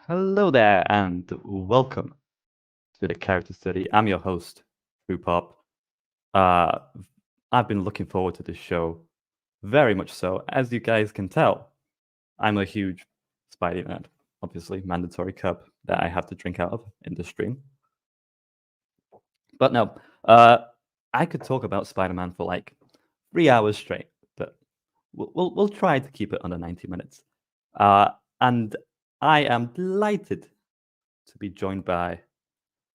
Hello there, and welcome to the Character Study. I'm your host, True Pop. Uh, I've been looking forward to this show very much so. As you guys can tell, I'm a huge Spidey nerd. Obviously, mandatory cup that I have to drink out of in the stream. But no, uh, I could talk about Spider-Man for like 3 hours straight, but we'll try to keep it under 90 minutes. Uh, and I am delighted to be joined by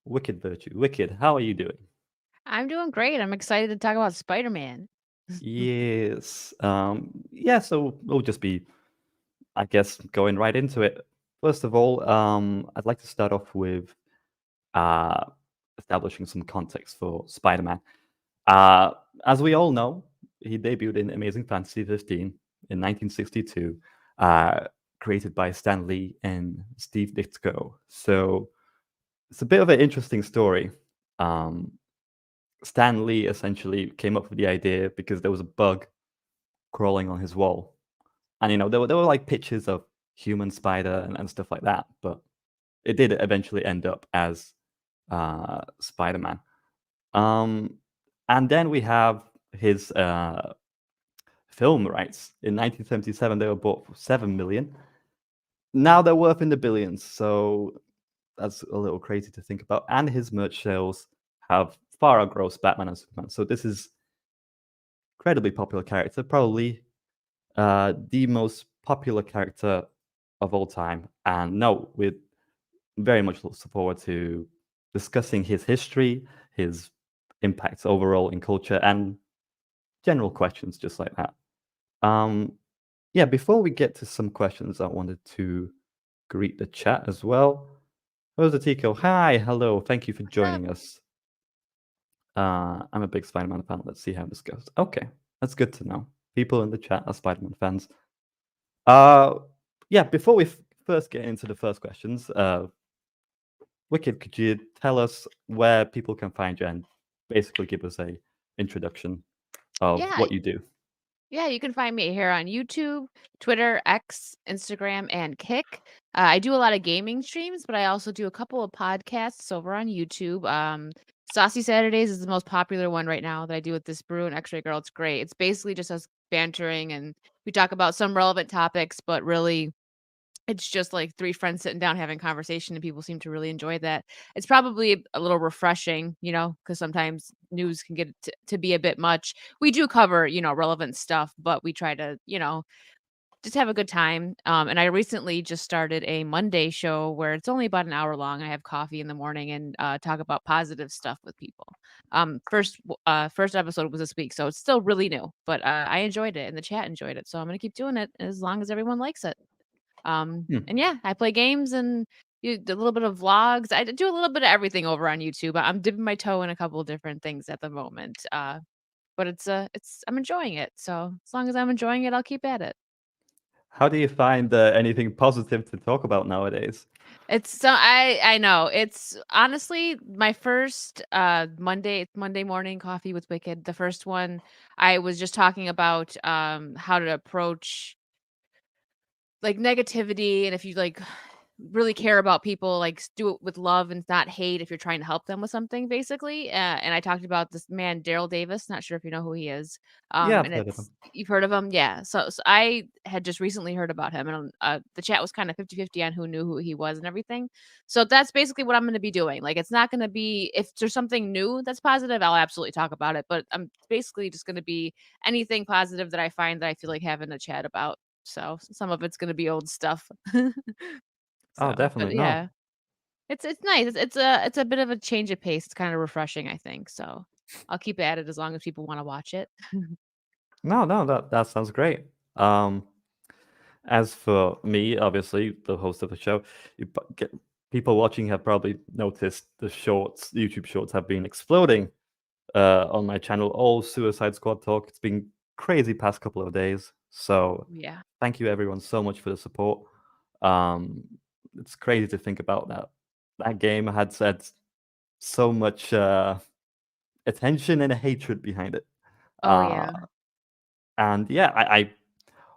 Wicked Virtue. Wicked, how are you doing? I'm doing great. I'm excited to talk about Spider-Man. Yes. Yeah, so we'll just be, I guess, going right into it. First of all, I'd like to start off with uh, establishing some context for Spider-Man. Uh, as we all know, he debuted in Amazing Fantasy 15 in 1962, uh, created by Stan Lee and Steve Ditko. So it's a bit of an interesting story. Um, Stan Lee essentially came up with the idea because there was a bug crawling on his wall, and there were like pictures of human spider and stuff like that, but it did eventually end up as Spider-Man. Um, and then we have his film rights in 1977. They were bought for 7 million. Now they're worth in the billions, so that's a little crazy to think about. And his merch sales have far outgrossed Batman and Superman. So this is incredibly popular character, probably the most popular character of all time. And no, we very much look forward to discussing his history, his impacts overall in culture, and general questions just like that. Um, yeah, before we get to some questions, I wanted to greet the chat as well. Jose Tico, hi, hello, thank you for What's up? joining us. I'm a big Spider-Man fan. Let's see how this goes. Okay, that's good to know. People in the chat are Spider-Man fans. Uh, yeah, before we first get into the first questions, Wicked, could you tell us where people can find you and basically give us a introduction of Yeah, what you do? yeah, you can find me here on YouTube, Twitter, X, Instagram, and Kick. I do a lot of gaming streams, but I also do a couple of podcasts over on YouTube. Saucy Saturdays is the most popular one right now that I do with this brew and X-Ray Girl. It's great. It's basically just us bantering and we talk about some relevant topics, but really it's just like 3 friends sitting down having conversation, and people seem to really enjoy that. It's probably a little refreshing, because sometimes news can get to be a bit much. We do cover, relevant stuff, but we try to, just have a good time. And I recently just started a Monday show where it's only about an hour long. I have coffee in the morning and talk about positive stuff with people. First episode was this week, so it's still really new, but I enjoyed it and the chat enjoyed it. So I'm gonna keep doing it as long as everyone likes it. Hmm. And yeah, I play games and do a little bit of vlogs. I do a little bit of everything over on YouTube. I'm dipping my toe in a couple of different things at the moment. But it's I'm enjoying it. So as long as I'm enjoying it, I'll keep at it. How do you find anything positive to talk about nowadays? I know. It's honestly my first Monday morning coffee with Wicked. The first one I was just talking about how to approach like negativity, and if you like really care about people, like do it with love and not hate if you're trying to help them with something, basically. And I talked about this man, Daryl Davis. Not sure if you know who he is. Yeah, I've And heard of them. it's you've heard of him, yeah. So I had just recently heard about him, and the chat was kind of 50-50 on who knew who he was and everything. So that's basically what I'm going to be doing. Like, it's not going to be if there's something new that's positive, I'll absolutely talk about it. But I'm basically just going to be anything positive that I find that I feel like having a chat about. So some of it's gonna be old stuff. Oh, But definitely. No, yeah, it's nice. It's a bit of a change of pace. It's kinda refreshing, I think, so I'll keep at it as long as people wanna watch it. no, that sounds great. Um, as for me, obviously, the host of the show, people watching have probably noticed the shorts, YouTube shorts have been exploding on my channel. All Suicide Squad talk. It's been crazy past couple of days. So Yeah. thank you everyone so much for the support. Um, it's crazy to think about that. That game had said so much attention and hatred behind it. Oh, Uh, yeah. and yeah, I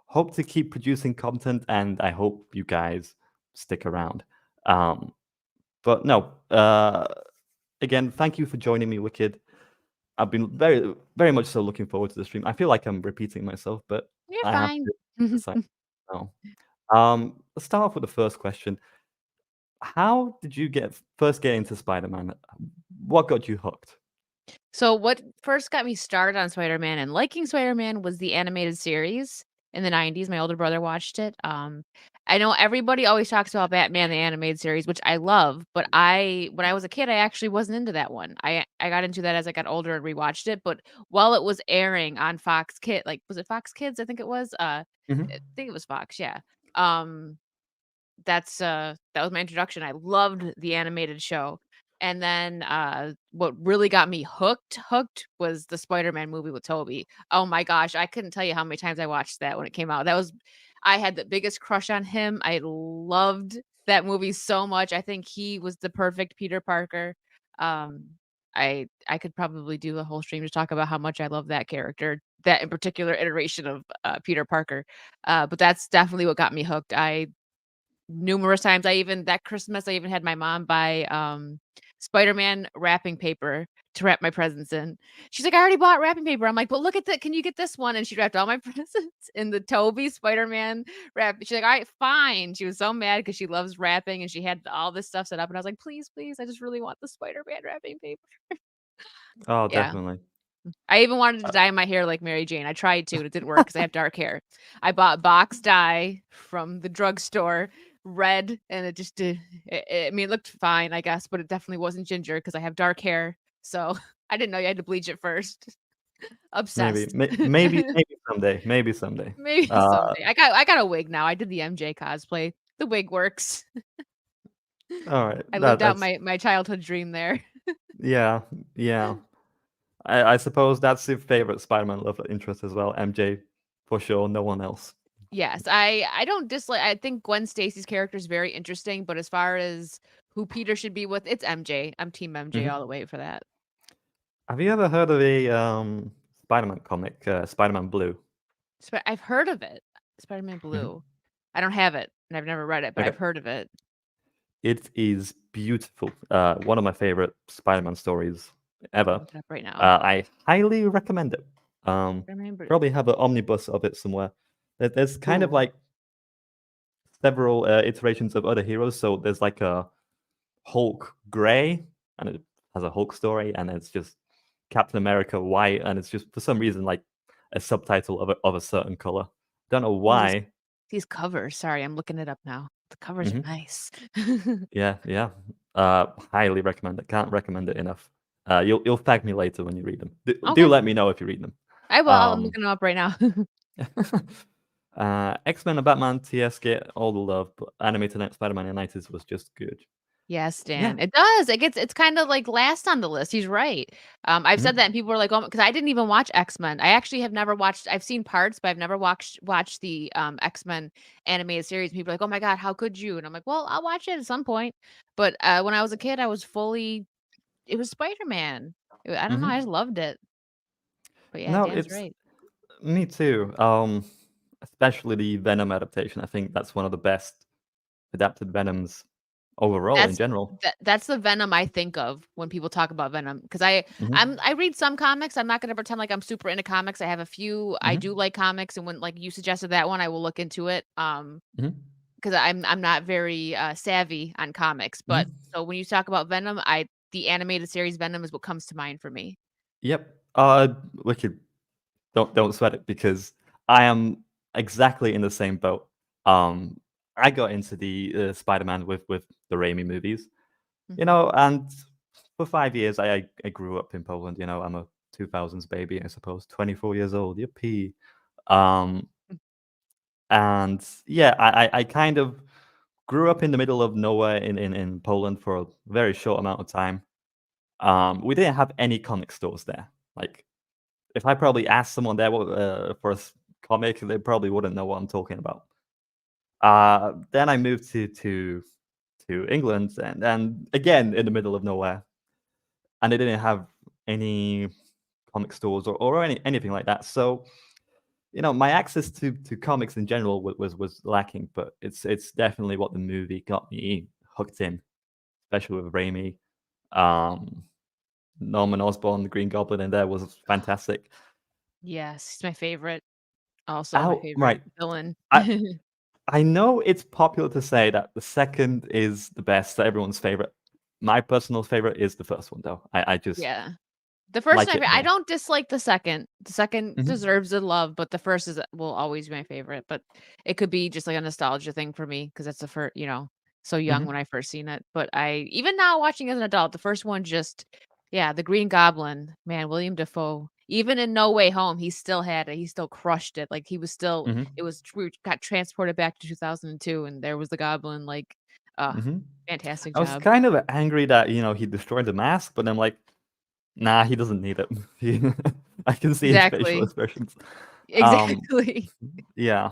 hope to keep producing content, and I hope you guys stick around. Um, but no, again, thank you for joining me, Wicked. I've been very much so looking forward to the stream. I feel like I'm repeating myself, but You're I have fine. to decide now. Let's start off with the first question. How did you first get into Spider-Man? What got you hooked? So what first got me started on Spider-Man and liking Spider-Man was the animated series in the 90s. My older brother watched it. I know everybody always talks about Batman the animated series, which I love, but when I was a kid, I actually wasn't into that one. I got into that as I got older and rewatched it, but while it was airing on Fox Kid, like was it Fox Kids? I think it was. I Mhm. think it was Fox, yeah. Um that was my introduction. I loved the animated show. And then what really got me hooked was the Spider-Man movie with Toby. Oh my gosh, I couldn't tell you how many times I watched that when it came out. I had the biggest crush on him. I loved that movie so much. I think he was the perfect Peter Parker. Um I could probably do a whole stream to talk about how much I love that character, that in particular iteration of Peter Parker. But that's definitely what got me hooked. I Numerous times, I even that Christmas, I even had my mom buy, Spider-Man wrapping paper to wrap my presents in. She's like, "I already bought wrapping paper." I'm like, "But look at that. Can you get this one?" And she wrapped all my presents in the Toby Spider-Man wrap. She's like, "Alright, fine." She was so mad because she loves wrapping and she had all this stuff set up, and I was like, "Please, please, I just really want the Spider-Man wrapping paper." Oh, Yeah. definitely. I even wanted to Uh, dye my hair like Mary Jane. I tried to, and it didn't work because I have dark hair. I bought box dye from the drugstore, red, and it just did. I mean, it looked fine, I guess, but it definitely wasn't ginger because I have dark hair. So I didn't know you had to bleach it first. maybe, Obsessed. maybe someday, maybe someday. Maybe Uh, someday. I got a wig now. I did the MJ cosplay. The wig works. all right, I lived out that's my childhood dream there. yeah, yeah. I suppose that's your favorite Spider-Man love interest as well. MJ, for sure. No one else. Yes, I don't dislike. I think Gwen Stacy's character is very interesting, but as far as who Peter should be with, it's MJ. I'm team MJ all Mhm. the way for that. Have you ever heard of a Spider-Man comic, Spider-Man Blue? I've heard of it. Spider-Man Mhm. Blue. I don't have it, and I've never read it, but Okay. I've heard of it. It is beautiful. One of my favorite Spider-Man stories ever. Look it up right now. I highly recommend it. Spider-Man Blue. Probably have an omnibus of it somewhere. There's kind of Ooh. like several iterations of other heroes. So there's like a Hulk gray, and it has a Hulk story, and it's just Captain America white, and it's just for some reason like a subtitle of a certain color. Don't know Oh, why. these covers. Sorry, I'm looking it up now. The covers are Mhm. nice. Yeah, yeah. Highly recommend it. Can't recommend it enough. You'll tag me later when you read them. Do Okay, let me know if you read them. I will. I'm Um, looking them up right now. X-Men and Batman TS get all the love, but animated Spider-Man in the 90s was just good. Yes, Yeah. Dan. It does. It's kind of like last on the list. He's right. I've said that Mhm. and people were like, "Oh," because I didn't even watch X-Men. I actually have never watched. I've seen parts, but I've never watched the X-Men animated series. People are like, "Oh my god, how could you?" And I'm like, "Well, I'll watch it at some point." But when I was a kid, I was fully. It was Spider-Man. I don't know. I Mhm. just loved it. But yeah, No, Dan's it's right. me too. Especially the Venom adaptation. I think that's one of the best adapted Venoms overall in That's general. that's the Venom I think of when people talk about Venom, 'cause Mhm. I read some comics, I'm not gonna pretend like I'm super into comics, I have a few I do Mhm. like comics, and when, like, you suggested that one, I will look into it, Mhm. 'cause I'm not very, savvy on comics, but Mhm. so when you talk about Venom, I the animated series Venom is what comes to mind for me. Yep. Wicked. Don't sweat it because I am exactly in the same boat. Um, I got into the Spider-Man with the Raimi movies, Mhm. and for 5 years I grew up in Poland. I'm a 2000s baby, I suppose. 24 years old. Yippee. Um, and yeah, I kind of grew up in the middle of nowhere in Poland for a very short amount of time. We didn't have any comic stores there. Like if I probably asked someone there for comic, they probably wouldn't know what I'm talking about. Then I moved to England, and again in the middle of nowhere, and they didn't have any comic stores or anything like that. So my access to comics in general was lacking, but it's definitely what the movie got me hooked in, especially with Raimi. Um, Norman Osborn, the Green Goblin, in there was fantastic. Yes, he's my favorite. Also my Oh, favorite right. villain. I I know it's popular to say that the second is the best, everyone's favorite. My personal favorite is the first one, though. I just Yeah. The first like time it I more. don't dislike the second. The second Mhm, deserves the love, but the first is will always be my favorite, but it could be just like a nostalgia thing for me because that's the first, so young mhm, when I first seen it, but I even now watching as an adult, the first one just yeah, the Green Goblin, man, William Dafoe, even in No Way Home, he still had it, he still crushed it, like, he was still mhm, it was we got transported back to 2002, and there was the Goblin, like, mhm. fantastic I was job. kind of angry that, he destroyed the mask, but I'm like, "Nah, he doesn't need it." He I can see his facial Exactly. expressions. Um, Exactly. yeah,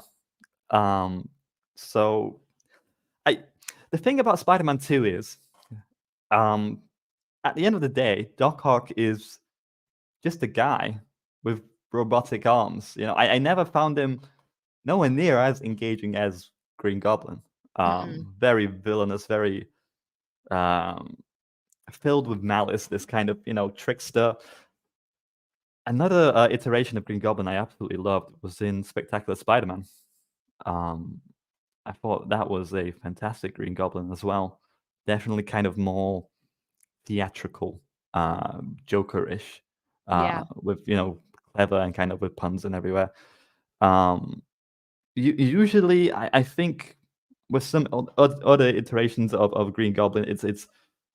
um, so I the thing about Spider-Man 2 is, um, at the end of the day, Doc Ock is just a guy with robotic arms. I never found him nowhere near as engaging as Green Goblin. Mm-mm. Very villainous, very um, filled with malice. This kind of trickster. Another iteration of Green Goblin I absolutely loved was in Spectacular Spider-Man. Um, I thought that was a fantastic Green Goblin as well. Definitely kind of more theatrical, Joker-ish, Yeah. with clever and kind of with puns and everywhere. Um, usually, I think with some other iterations of Green Goblin, it's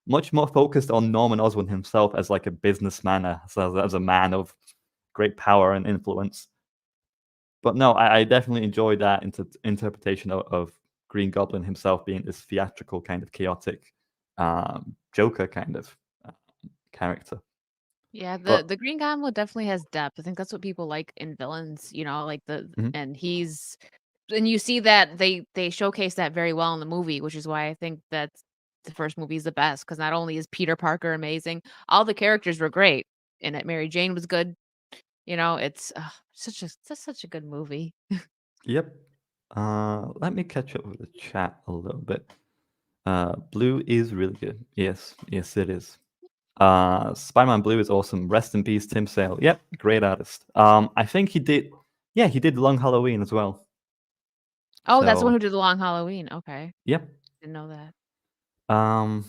much more focused on Norman Osborn himself as like a businessman, as a man of great power and influence. But no, I definitely enjoyed that interpretation of Green Goblin himself being this theatrical kind of chaotic Joker kind of uh, character. Yeah, the But the Green Goblin definitely has depth. I think that's what people like in villains, like mhm, and and you see that they showcase that very well in the movie, which is why I think that the first movie is the best because not only is Peter Parker amazing, all the characters were great in it. Mary Jane was good, it's such a good movie. yep. Let me catch up with the chat a little bit. Blue is really good. Yes, yes, it is. Spider-Man Blue is awesome. Rest in peace, Tim Sale. Yep, great artist. I think he did. Yeah, he did Long Halloween as well. Oh, that's the one So, who did the Long Halloween. Okay. yep. Didn't know that. Um,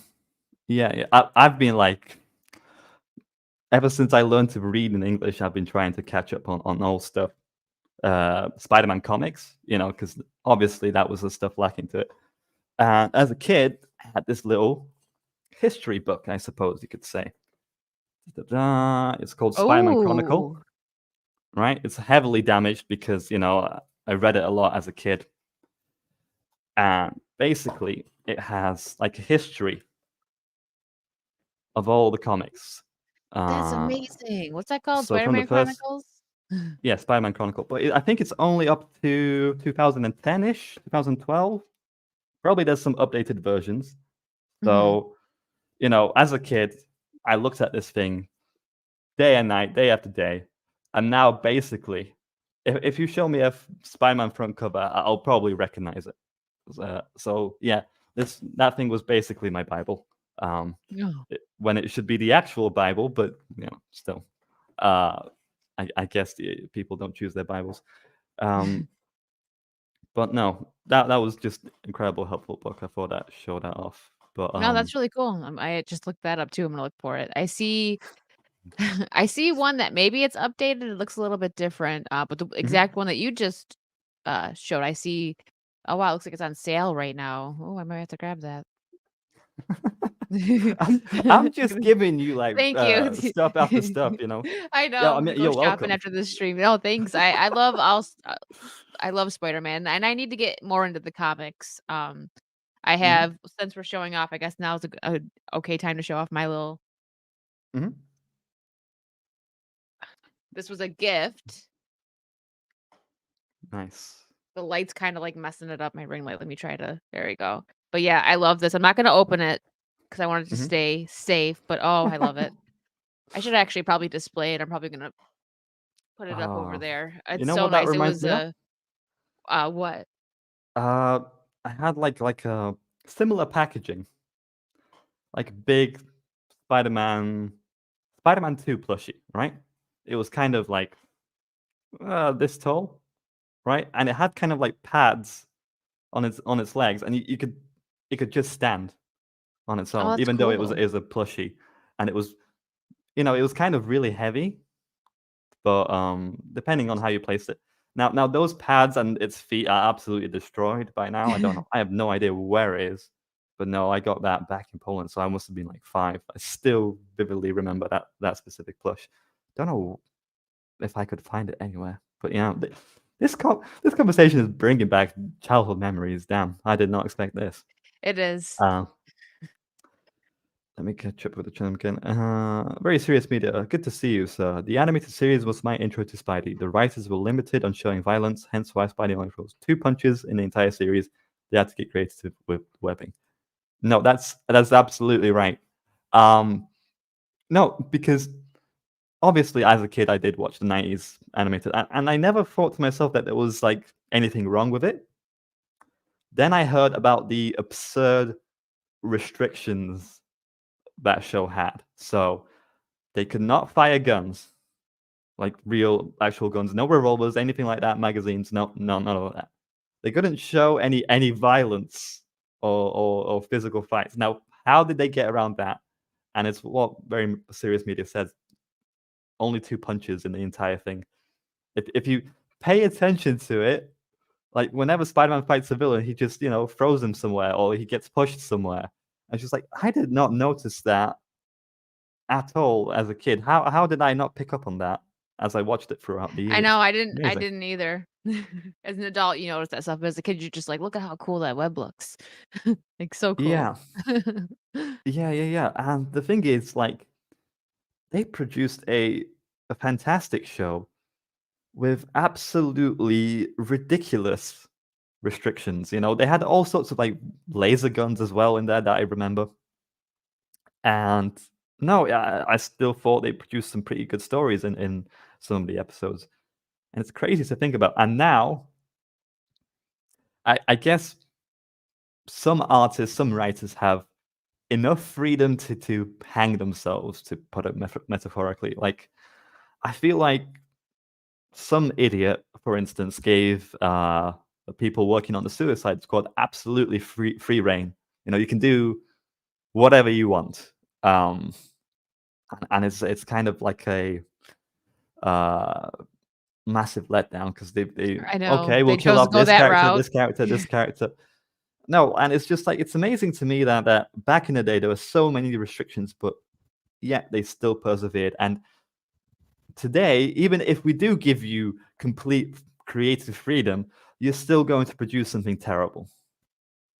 yeah, yeah. I've been like ever since I learned to read in English, I've been trying to catch up on all stuff. Spider-Man comics, because obviously that was the stuff lacking to it. And as a kid, I had this little history book, I suppose you could say. Da-da-da. It's called Spider-Man Oh, Chronicle, right? It's heavily damaged because I read it a lot as a kid, and basically it has like a history of all the comics. that's Uh, amazing. What's that called? so from the Spider-Man first, Chronicles? yeah, Spider-Man Chronicle, but I think it's only up to 2010-ish, 2012. Probably there's some updated versions. Mhm. So, as a kid, I looked at this thing day and night, day after day, and now basically, if you show me a Spider-Man front cover, I'll probably recognize it. So yeah, that thing was basically my Bible. Yeah. When it should be the actual Bible, but still, uh, I guess people don't choose their Bibles. Um, but no, that was just incredible, helpful book. I thought that showed that off. But No, that's really cool. I just looked that up too. I'm gonna look for it. I see I see one that maybe it's updated. It looks a little bit different. But the mhm. exact one that you just showed, I see. Oh wow, looks like it's on sale right now. Oh, I might have to grab that. I'm just giving you like Thank you. stuff after stuff. I know. Yeah, I'm I gonna mean go you're shopping welcome. after this stream. No, thanks. I love I love Spider-Man, and I need to get more into the comics. I Hmm. have since we're showing off. I guess now's a okay time to show off my little. Hmm. This was a gift. Nice. The light's kinda, like, messing it up, my ring light. Let me try to there we go. But, yeah, I love this. I'm not gonna open it because I want it to Hmm. stay safe, but, oh, I love it. I should actually probably display it. I'm probably gonna put it up over Oh, there. you It's know so what that nice. It reminds was me of? what? Uh, I had like a similar packaging, like big Spider-Man, Spider-Man 2 plushie, right? It was kind of like this tall, right? And it had kind of like pads on its legs, and you could it could just stand on its Oh, own, that's even though cool. it was a plushie, and it was it was kind of really heavy, but depending on how you place it. Now those pads and its feet are absolutely destroyed by now. I don't know. I have no idea where it is. But no, I got that back in Poland, so I must have been like 5. I still vividly remember that specific plush. Don't know if I could find it anywhere. But yeah, this conversation is bringing back childhood memories. Damn, I did not expect this. It is. Uh, Let me catch up with the Chunkin. Very serious media. Good to see you, sir. The animated series was my intro to Spidey. The writers were limited on showing violence, hence why Spidey only throws 2 punches in the entire series. They had to get creative with webbing. No, that's absolutely right. No, because obviously as a kid I did watch the 90s animated, and I never thought to myself that there was like anything wrong with it. Then I heard about the absurd restrictions that show had. So they could not fire guns, like real actual guns, no revolvers, anything like that, magazines, no, none of that. They couldn't show any violence or physical fights. Now, how did they get around that? And it's what very serious media says. Only 2 punches in the entire thing. If you pay attention to it, like whenever Spider-Man fights a villain, he just throws him somewhere or he gets pushed somewhere. And she's like, I did not notice that at all as a kid. How did I not pick up on that as I watched it throughout the I know, years? I Amazing. didn't either. As an adult, you notice that stuff, but as a kid, you're just like, "Look at how cool that web looks." Like, so cool. Yeah. Yeah. And the thing is, like, they produced a fantastic show with absolutely ridiculous restrictions. They had all sorts of like laser guns as well in there that I remember. And no, I still thought they produced some pretty good stories in some of the episodes. And it's crazy to think about. And now, I guess some artists, some writers have enough freedom to hang themselves, to put it metaphorically. Like, I feel like some idiot, for instance, gave the people working on the Suicide Squad absolutely free reign. You can do whatever you want, and it's kind of like a uh, massive letdown because they I know, okay, we'll they kill chose to off go this that character, route. this character, this character. No, and it's just like it's amazing to me that back in the day there were so many restrictions, but yet they still persevered. And today, even if we do give you complete creative freedom, you're still going to produce something terrible.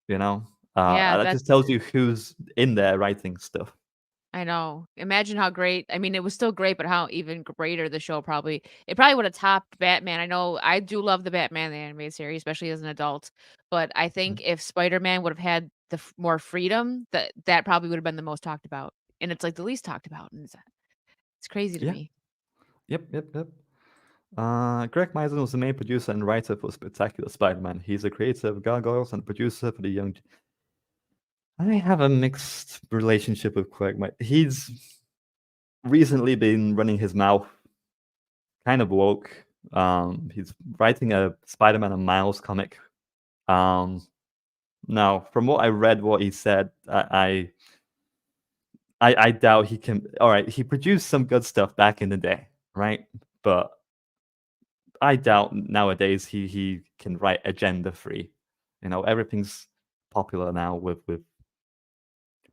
You know, Yeah, that that's just tells you who's in there writing stuff. I know. Imagine how great I mean, it was still great, but how even greater the show probably it probably would have topped Batman. I know I do love the Batman the animated series, especially as an adult, but I Mhm. think if Spider-Man would have had the more freedom, that probably would have been the most talked about, and it's, like, the least talked about, and it's crazy to Yeah. me. Yep. Greg Meisen was the main producer and writer for Spectacular Spider-Man. He's a creator of Gargoyles and producer for the Young. I have a mixed relationship with Greg. He's recently been running his mouth kind of woke. He's writing a Spider-Man and Miles comic. Now, from what I read, what he said, I doubt he can. All right, he produced some good stuff back in the day, right? But I doubt nowadays he can write agenda free. Everything's popular now with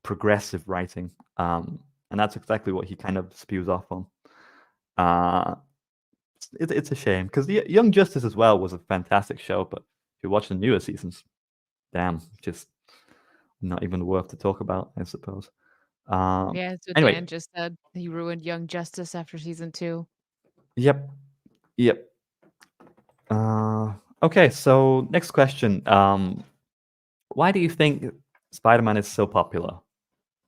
progressive writing, and that's exactly what he kind of spews off on. Uh, it's a shame because the Young Justice as well was a fantastic show, but if you watch the newer seasons, damn, just not even worth to talk about, I suppose. Yeah, that's what Anyway, Dan just said. He ruined Young Justice after season 2. yep, yep. Okay, so next question. Why do you think Spider-Man is so popular?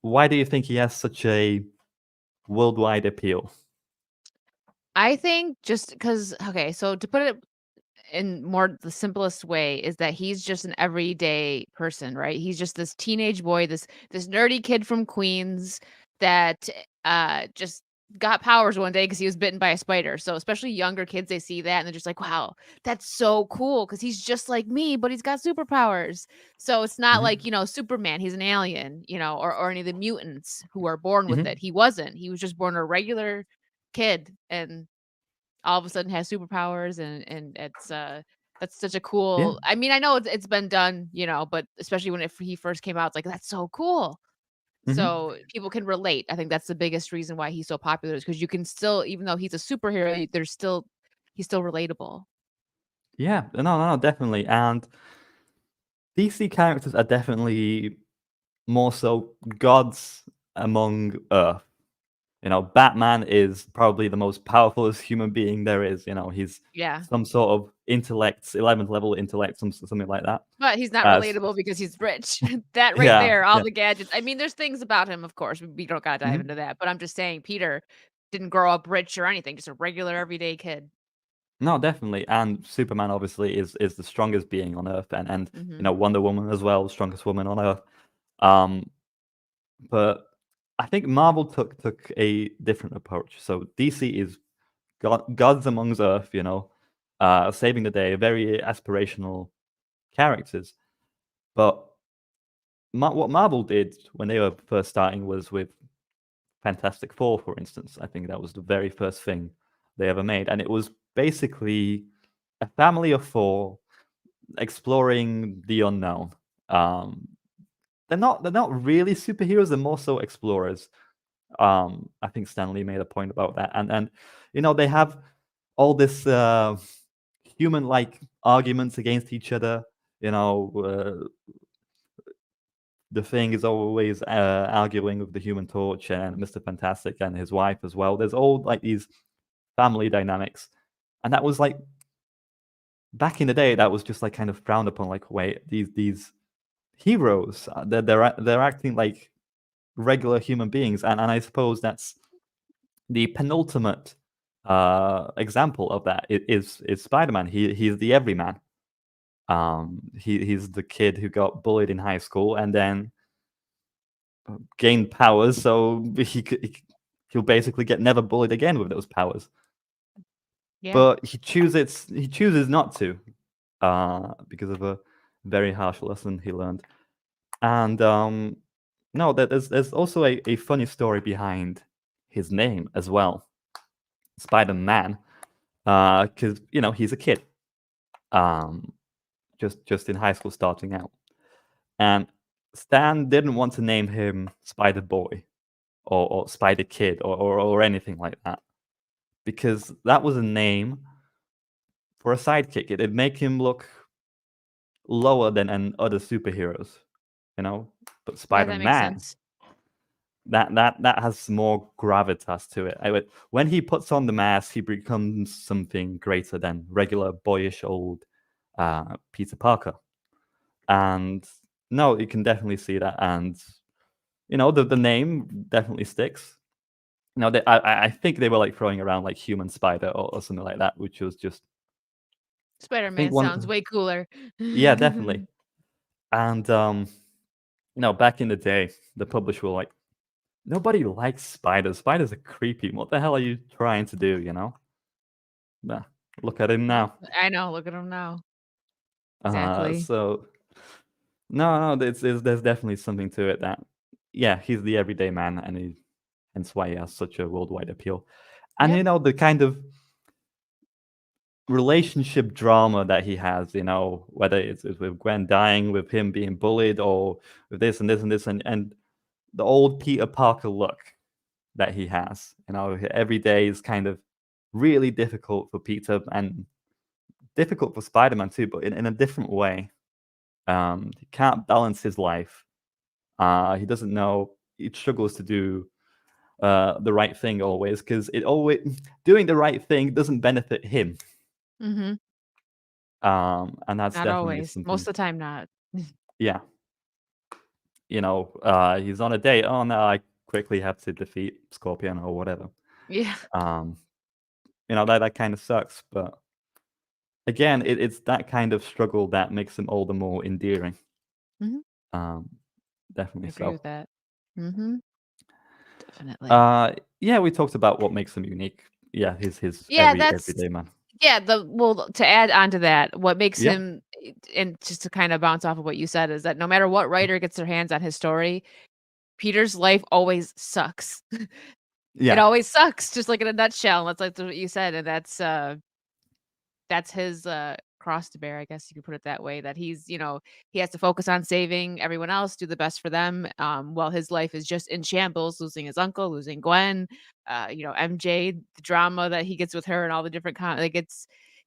Why do you think he has such a worldwide appeal? I think just because okay, so to put it in more the simplest way is that he's just an everyday person, right? He's just this teenage boy, this nerdy kid from Queens that just got powers one day because he was bitten by a spider. So especially younger kids, they see that and they're just like, wow, that's so cool because he's just like me, but he's got superpowers. So it's not Mhm, like, Superman, he's an alien, or any of the mutants who are born with mhm. it. He wasn't. He was just born a regular kid and all of a sudden has superpowers and it's that's such a Yeah. cool. I mean, I know it's been done, but especially when he first came out, it's like that's so cool. Mhm. So people can relate. I think that's the biggest reason why he's so popular is because you can still, even though he's a superhero, he's still relatable. Yeah. No, no, no, definitely. And DC characters are definitely more so gods among Earth. Batman is probably the most powerful human being there is. He's Yeah. some sort of intellect, 11th level intellect, something like that. But he's not S relatable because he's rich. That right Yeah, there, all yeah. the gadgets. I mean, there's things about him, of course. We don't gotta dive Mhm. into that. But I'm just saying Peter didn't grow up rich or anything, just a regular everyday kid. No, definitely, and Superman obviously is the strongest being on Earth, and Mhm. Wonder Woman as well, the strongest woman on Earth. Um, but I think Marvel took a different approach. So DC is gods amongst Earth, saving the day, very aspirational characters. But what Marvel did when they were first starting was with Fantastic Four, for instance. I think that was the very first thing they ever made, and it was basically a family of four exploring the unknown. Um, they're not really superheroes; they're more so explorers. I think Stanley made a point about that, and they have all this human-like arguments against each other. The Thing is always arguing with the Human Torch and Mr. Fantastic and his wife as well. There's all like these family dynamics, and that was like back in the day. That was just like kind of frowned upon. Like, wait, these heroes, they're acting like regular human beings, and I suppose that's the penultimate example of that. Is Spider-Man. He's the everyman. He's the kid who got bullied in high school and then gained powers, so he'll basically get never bullied again with those powers. Yeah. But he chooses not to, because of a very harsh lesson he learned. And no, there's also a funny story behind his name as well, Spider-Man, because he's a kid, um, just in high school starting out, and Stan didn't want to name him Spider Boy or Spider Kid or anything like that because that was a name for a sidekick. It'd make him look lower than other superheroes, you know. But Yeah, Spider that makes Man, sense. that has more gravitas to it. When he puts on the mask, he becomes something greater than regular boyish old Peter Parker. And no, you can definitely see that. And the name definitely sticks. I think they were like throwing around like human spider or something like that, which was just I think Spider-Man sounds one. way cooler. Yeah, definitely. And back in the day, the publisher were like, nobody likes spiders. Spiders are creepy. What the hell are you trying to do? Nah, look at him Yep, now. I know, look at him now. Exactly. So no, there's definitely something to it that yeah, he's the everyday man, and hence why he has such a worldwide appeal. And Yep. the kind of relationship drama that he has, whether it's with Gwen dying, with him being bullied, or with this and this and this, and the old Peter Parker look that he has. Every day is kind of really difficult for Peter and difficult for Spider-Man too, but in a different way. He can't balance his life. He doesn't know. He struggles to do the right thing always because it always doing the right thing doesn't benefit him. Mhm. And that's Not definitely always. Most something. of the time not. Yeah, he's on a date. Oh no, I quickly have to defeat Scorpion or whatever. Yeah. Um, that kind of sucks, but again, it's that kind of struggle that makes him all the more endearing. Mhm. Um, I definitely agree so. with that. Mhm. Definitely. Yeah, we talked about what makes him unique. Yeah, his Yeah, that's everyday man. yeah, to add on to that, what makes Yep. him and just to kind of bounce off of what you said is that no matter what writer gets their hands on his story, Peter's life always sucks. It Yeah. always sucks, just like in a nutshell, and that's like what you said, and that's his, cross to bear, I guess you could put it that way, that he has to focus on saving everyone else, do the best for them, while his life is just in shambles, losing his uncle, losing Gwen, MJ, the drama that he gets with her and all the different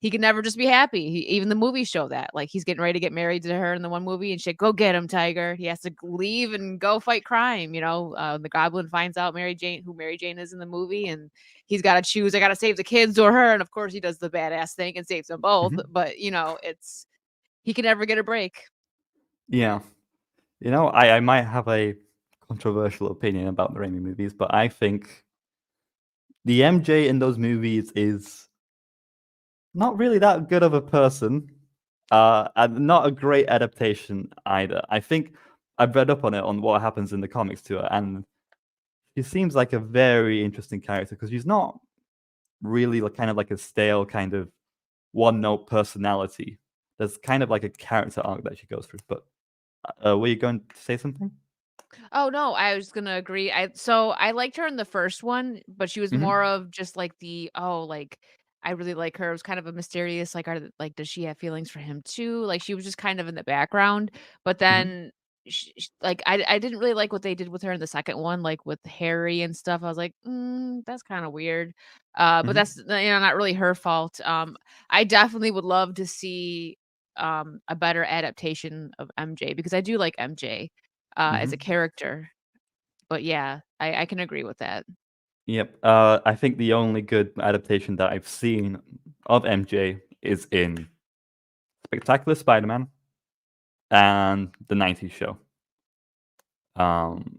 he can never just be happy. Even the movies show that. Like, he's getting ready to get married to her in the one movie, and she's like, "Go get him, Tiger." He has to leave and go fight crime, the Goblin finds out who Mary Jane is in the movie, and he's gotta choose, I gotta save the kids or her, and of course he does the badass thing and saves them both, Mhm. but, he can never get a break. Yeah. I might have a controversial opinion about the Raimi movies, but I think the MJ in those movies is not really that good of a person, and not a great adaptation either. I think I've read up on it, on what happens in the comics to her, and she seems like a very interesting character because she's not really kind of like a stale kind of one-note personality. There's kind of like a character arc that she goes through. But were you going to say something? Oh, no, I was gonna agree. I liked her in the first one, but she was Hmm. more of just like I really like her. It was kind of a mysterious, does she have feelings for him too? Like, she was just kind of in the background, but Hmm. then I didn't really like what they did with her in the second one, like with Harry and stuff. I was like, that's kind of weird. But Hmm. that's, not really her fault. I definitely would love to see a better adaptation of MJ because I do like MJ as a Hmm. character. But yeah, I can agree with that. Yep. I think the only good adaptation that I've seen of MJ is in Spectacular Spider-Man and the '90s show. Um,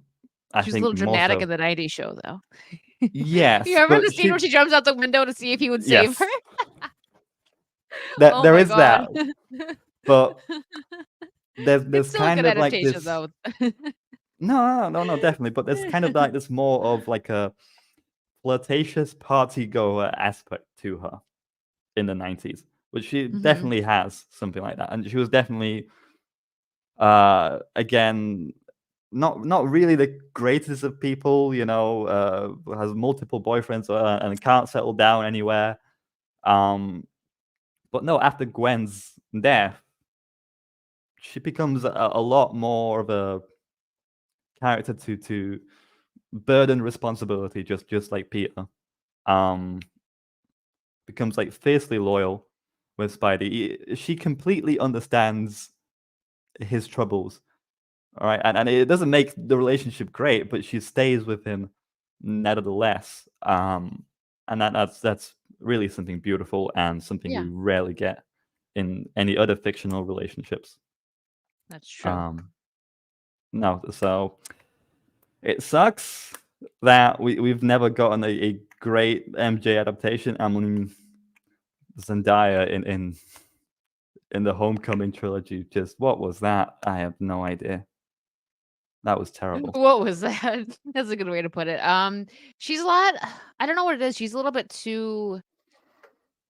I She was a little think more dramatic in so. the '90s show, though. You Yes, remember the but scene where she. she jumps out the window to see if he would save her? Yes, that Oh there my is god. that, but there's It's still a kind good of like adaptation, this. though. No, no, no, definitely. But there's kind of like this more of like a flirtatious party goer aspect to her in the '90s, which she Mhm, definitely has something like that, and she was definitely again not really the greatest of people, has multiple boyfriends, and can't settle down anywhere. Um, but no, after Gwen's death, she becomes a lot more of a character to burden responsibility, just like Peter. Um, becomes like fiercely loyal with Spidey. She completely understands his troubles. All right, and it doesn't make the relationship great, but she stays with him nevertheless. And that's really something beautiful and something we yeah, rarely get in any other fictional relationships. that's true. Um, no, so it sucks that we've never gotten a great MJ adaptation. I mean, Zendaya in the Homecoming trilogy, just what was that? I have no idea. That was terrible. What was that? That's a good way to put it. She's a lot I don't know what it is, she's a little bit too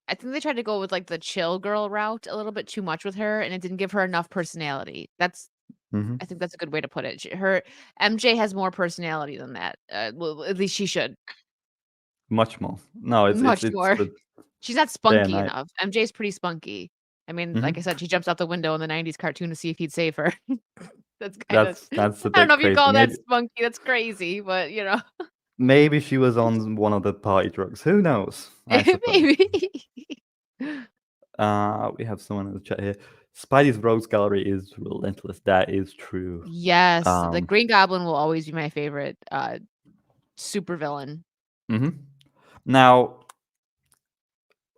I think they tried to go with, like, the chill girl route a little bit too much with her, and it didn't give her enough personality. Hmm. I think that's a good way to put it. Her MJ has more personality than that. Well, at least she should. Much more. No, Much it's more. the She's not day and spunky night. enough. MJ's pretty spunky. I mean, like I Mhm. said, she jumps out the window in the '90s cartoon to see if he'd save her. That's kinda That's a I don't know bit if you'd crazy. call that spunky, that's crazy, but, Maybe she was on one of the party drugs. Who knows? I suppose. maybe. We have someone in the chat here. Spidey's rogues gallery is relentless. That is true. Yes, the Um, Green Goblin will always be my favorite, supervillain. mhm. Now,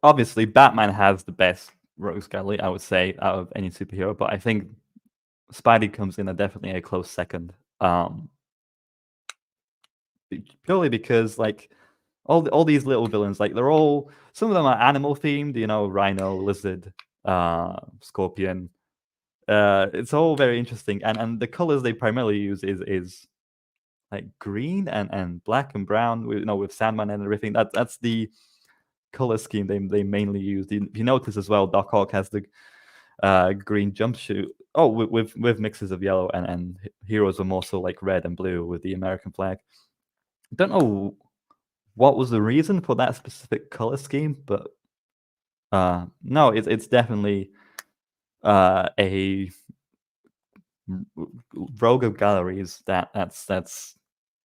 obviously, Batman has the best rogues gallery, I would say, out of any superhero, but I think Spidey comes in definitely a close second. Purely because, like, all these little villains, like they're all, some of them are animal themed, rhino, lizard, scorpion. It's all very interesting, and the colors they primarily use is like green and black and brown, with Sandman and everything. That's the color scheme they mainly use. If you notice as well, Doc Ock has the green jumpsuit. Oh, with mixes of yellow, and heroes are more so like red and blue with the American flag. Don't know what was the reason for that specific color scheme, but no, it's definitely a rogue of galleries that's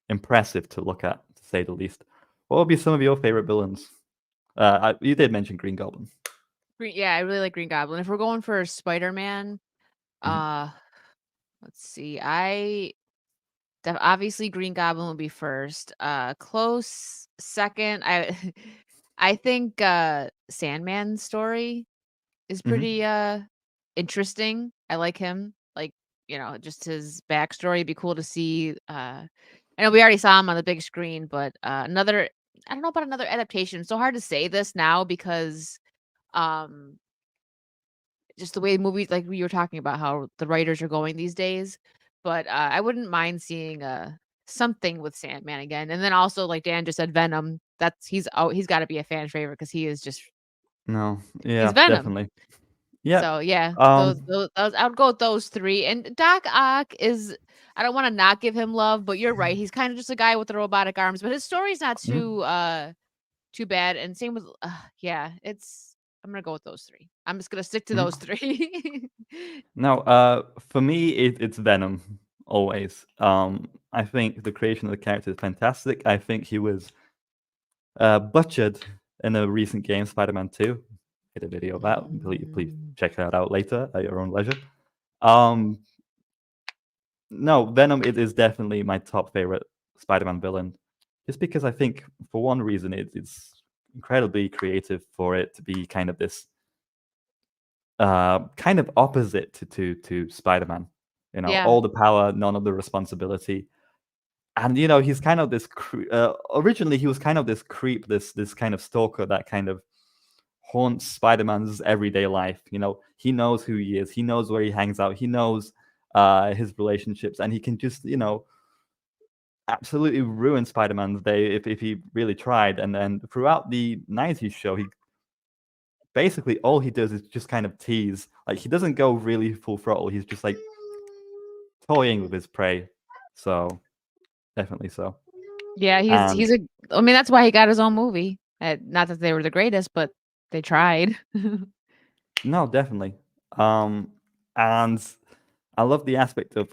impressive to look at, to say the least. What would be some of your favorite villains? You did mention Green Goblin. Yeah, I really like Green Goblin. If we're going for Spider-Man, Mhm. let's see. Obviously Green Goblin would be first. Close second. I I think Sandman's story is Mhm. pretty interesting. I like him. Like, just his backstory. It'd be cool to see. I know we already saw him on the big screen, but another, I don't know about another adaptation. It's so hard to say this now because um just the way movies, like we were talking about how the writers are going these days. But I wouldn't mind seeing something with Sandman again. And then also, like Dan just said, Venom. He's got to be a fan favorite because he is just No, he's yeah, Venom. definitely. Yeah. So yeah, Um. those I would go with those three. And Doc Ock is, I don't want to not give him love, but you're right. He's kind of just a guy with the robotic arms, but his story's not Mhm. too bad. And same with yeah, I'm gonna go with those three. I'm just gonna stick to those Mhm. three. No, for me, it's Venom always. I think the creation of the character is fantastic. I think he was butchered in a recent game, Spider-Man 2. Did a video about. Please Mm. check that out later at your own leisure. Um, no, Venom it is definitely my top favorite Spider-Man villain, just because I think for one reason it's incredibly creative for it to be kind of this kind of opposite to Spider-Man. Yeah. All the power, none of the responsibility, and he's kind of this. Originally, he was kind of this creep, this kind of stalker that kind of haunts Spider-Man's everyday life. He knows who he is, he knows where he hangs out, he knows his relationships, and he can just absolutely ruin Spider-Man's day if he really tried. And then throughout the '90s show, he basically all he does is just kind of tease. Like he doesn't go really full throttle. He's just like toying with his prey. So definitely so. Yeah, And I mean, that's why he got his own movie. Not that they were the greatest, but they tried. no, definitely. And I love the aspect of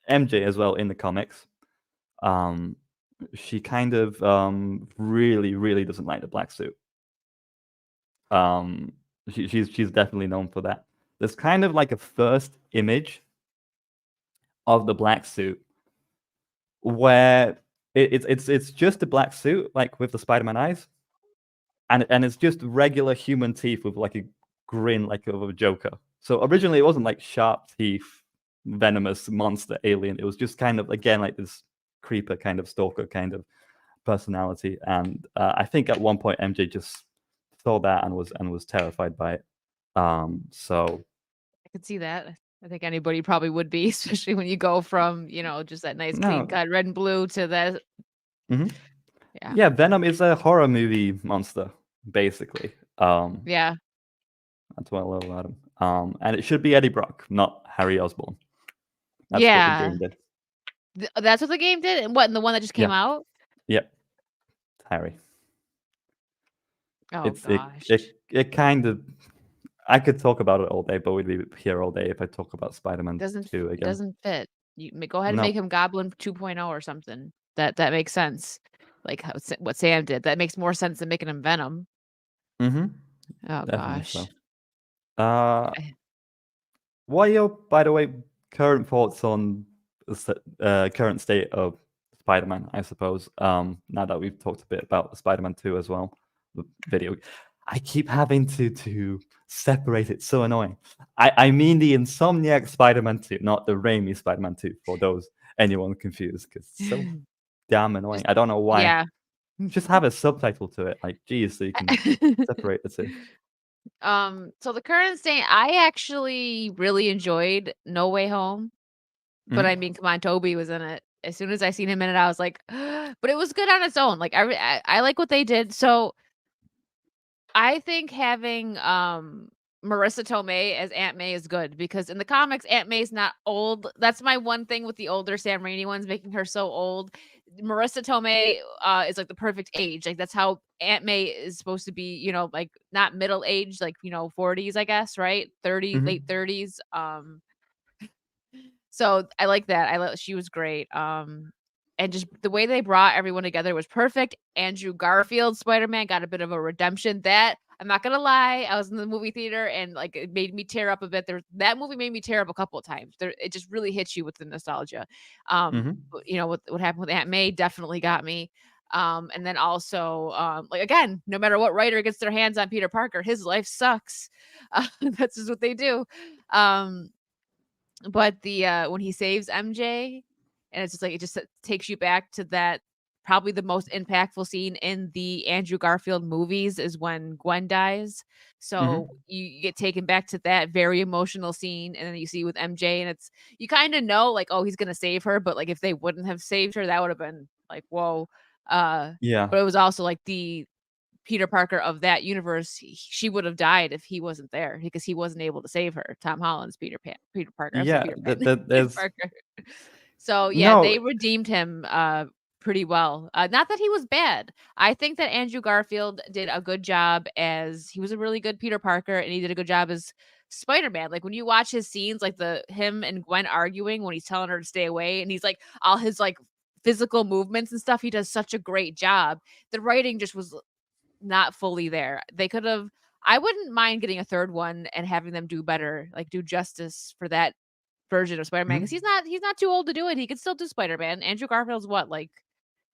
MJ as well in the comics. Um, she kind of really, really doesn't like the black suit. Um, she's definitely known for that. There's kind of like a first image of the black suit where it's just a black suit, like with the Spider-Man eyes, and it's just regular human teeth with like a grin, like of a Joker. So originally it wasn't like sharp teeth, venomous monster alien. It was just kind of again like this creeper kind of stalker kind of personality. And I think at one point MJ just saw that and was terrified by it. So I could see that. I think anybody probably would be, especially when you go from, just that nice clean no, cut red and blue to that. mhm. Yeah. Yeah, Venom is a horror movie monster, basically. Yeah. That's what I love about him. And it should be Eddie Brock, not Harry Osborn. That's what the Yeah. game did. That's what the game did? And what, and the one that just came Yeah, out? yep, Harry. Oh It's it gosh. it it kind of. I could talk about it all day, but we'd be here all day if I talk about Spider-Man Doesn't 2 again. doesn't fit. Go ahead and make No. him Goblin 2.0 or something. That makes sense. Like what Sam did. That makes more sense than making him Venom. Mhm. Oh Definitely gosh. so. Uh, Eh, what are your, by the way, current thoughts on the current state of Spider-Man, I suppose, now that we've talked a bit about Spider-Man 2 as well, the video. I keep having to separate it, so annoying. I mean the Insomniac Spider-Man 2, not the Raimi Spider-Man 2, for those anyone confused, because it's so damn annoying. Just I don't know why. yeah. Just have a subtitle to it, like, geez, so you can separate the two. So the current state, I actually really enjoyed No Way Home, but I Mhm, mean, come on, Toby was in it. As soon as I seen him in it, I was like, but it was good on its own. Like I like what they did. So I think having Marissa Tomei as Aunt May is good because in the comics, Aunt May's not old. That's my one thing with the older Sam Raimi ones, making her so old. Marissa Tomei is like the perfect age. Like that's how Aunt May is supposed to be, like not middle age, like 40s, I guess, right? 30, late mhm, 30s. So I like that. She was great. And just the way they brought everyone together was perfect. Andrew Garfield Spider-Man got a bit of a redemption. That I'm not gonna lie, I was in the movie theater and like it made me tear up a bit. That movie made me tear up a couple of times. It just really hits you with the nostalgia. mhm. What happened with Aunt May definitely got me. And then also, like again, no matter what writer gets their hands on Peter Parker, his life sucks. That's just what they do. Um, but when he saves MJ, and it's just like it just takes you back to that probably the most impactful scene in the Andrew Garfield movies is when Gwen dies. So Mhm. you get taken back to that very emotional scene, and then you see with MJ, and it's you kind of know like, oh, he's gonna save her, but like if they wouldn't have saved her, that would have been like, whoa. Uh, Yeah. but it was also like the Peter Parker of that universe, she would have died if he wasn't there because he wasn't able to save her. Tom Holland's Peter Parker. I said Yeah, Peter Pan, Peter there's Parker. So yeah, no. they redeemed him pretty well. Not that he was bad. I think that Andrew Garfield did a good job as he was a really good Peter Parker and he did a good job as Spider-Man. Like when you watch his scenes, like the him and Gwen arguing when he's telling her to stay away and he's like all his like physical movements and stuff, he does such a great job. The writing just was not fully there. They could have I wouldn't mind getting a third one and having them do better, like do justice for that version of Spider-Man because Mhm, he's not too old to do it. He could still do Spider-Man. Andrew Garfield's what, like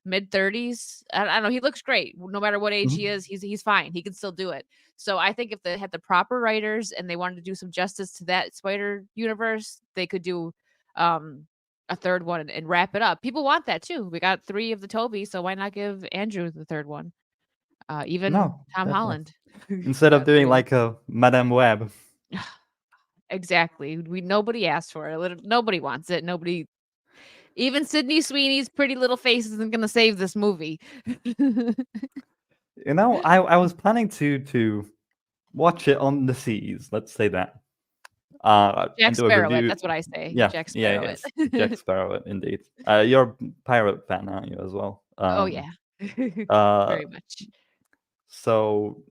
mid-30s? I don't know. He looks great. No matter what age he mhm. is, he's fine. He can still do it. So I think if they had the proper writers and they wanted to do some justice to that Spider universe, they could do a third one and wrap it up. People want that too. We got 3 of the Toby, so why not give Andrew the third one? Even No, Tom definitely. Holland Instead of got doing 3. like a Madame Web. Exactly. Nobody asked for it. Nobody wants it. Nobody even Sydney Sweeney's pretty little face isn't gonna save this movie. I was planning to watch it on the seas, let's say that, Jack and do a Sparrow it, review. that's what I say. Yeah, Jack yeah, Sparrow yes, Jack it. Sparrow, indeed. You're a pirate fan, aren't you, as well? Oh, yeah. Uh, Very much. so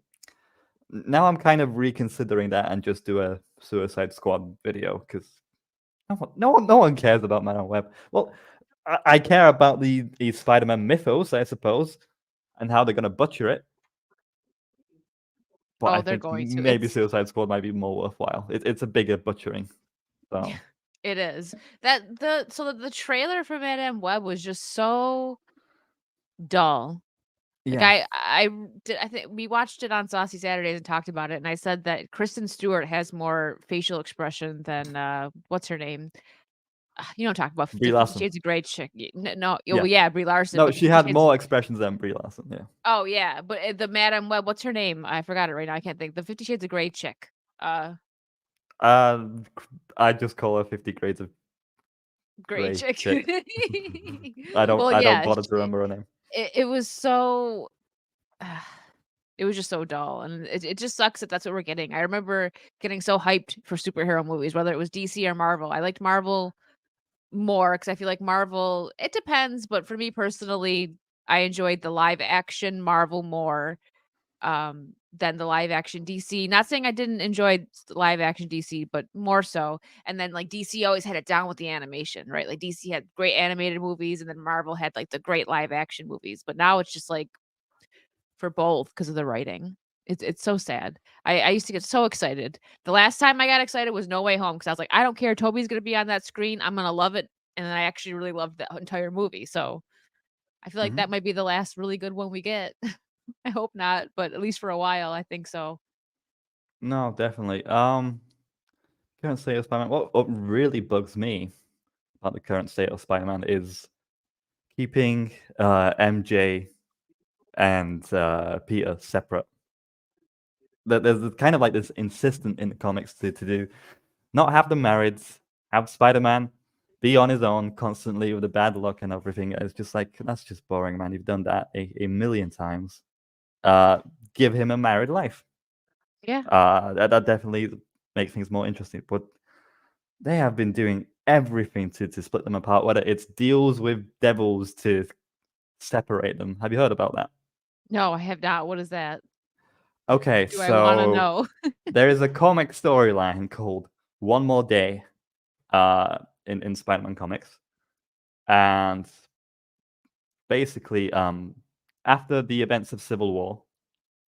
now I'm kind of reconsidering that and just do a Suicide Squad video because no one cares about Man on Web. Well, I care about the Spider-Man mythos, I suppose, and how they're gonna butcher it. But I Oh, they're think going to. maybe Suicide Squad might be more worthwhile. It's a bigger butchering. So It is. The trailer for Madame Web was just so dull. Like, yeah, I think we watched it on Saucy Saturdays and talked about it, and I said that Kristen Stewart has more facial expression than, what's her name? You don't talk about Brie the Fifty Larson. Shades of Grey chick. No, oh, Yeah, yeah, Brie Larson, no, but the she Fifty had Shades more expressions than Brie Larson. Yeah. Oh, yeah, but, the Madam Web, what's her name? I forgot it right now, I can't think. The Fifty Shades of Grey chick. Uh, Uh, I just call her 50 Grades of Grey Grey chick. chick. I don't Well, I don't yeah, bother to remember her name. it was so it was just so dull, and it just sucks that that's what we're getting. I remember getting so hyped for superhero movies, whether it was DC or Marvel. I liked Marvel more because I feel like Marvel it depends, but for me personally, I enjoyed the live action Marvel more than the live action DC. Not saying I didn't enjoy live action DC, but more so. And then like DC always had it down with the animation, right? Like DC had great animated movies, and then Marvel had like the great live action movies. But now it's just like for both because of the writing. It's so sad. I used to get so excited. The last time I got excited was No Way Home because I was like, I don't care. Toby's gonna be on that screen. I'm gonna love it. And then I actually really loved the entire movie. So I feel like that Mhm. might be the last really good one we get. I hope not, but at least for a while, I think so. No, definitely. Current state of Spider-Man. What really bugs me about the current state of Spider-Man is keeping MJ and Peter separate. There's kind of like this insistent in the comics to do not have them married, have Spider-Man be on his own constantly with the bad luck and everything. It's just like, that's just boring, man. You've done that a million times. Give him a married life. Yeah. That definitely makes things more interesting. But they have been doing everything to split them apart, whether it's deals with devils to separate them. Have you heard about that? No, I have not. What is that? Okay, Do I want to so know? there is a comic storyline called One More Day in Spider-Man comics. And basically, after the events of Civil War,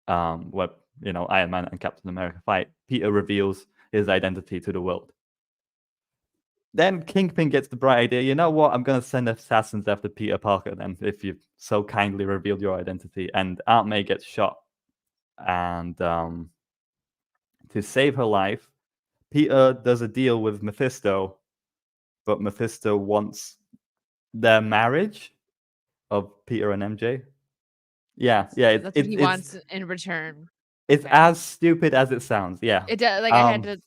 where Iron Man and Captain America fight, Peter reveals his identity to the world. Then Kingpin gets the bright idea, you know what, I'm going to send assassins after Peter Parker then, if you've so kindly revealed your identity. And Aunt May gets shot. And to save her life, Peter does a deal with Mephisto, but Mephisto wants their marriage of Peter and MJ. Yeah, That's what he it's wants in return. it's Okay. as stupid as it sounds. Yeah. It does. Like I had to.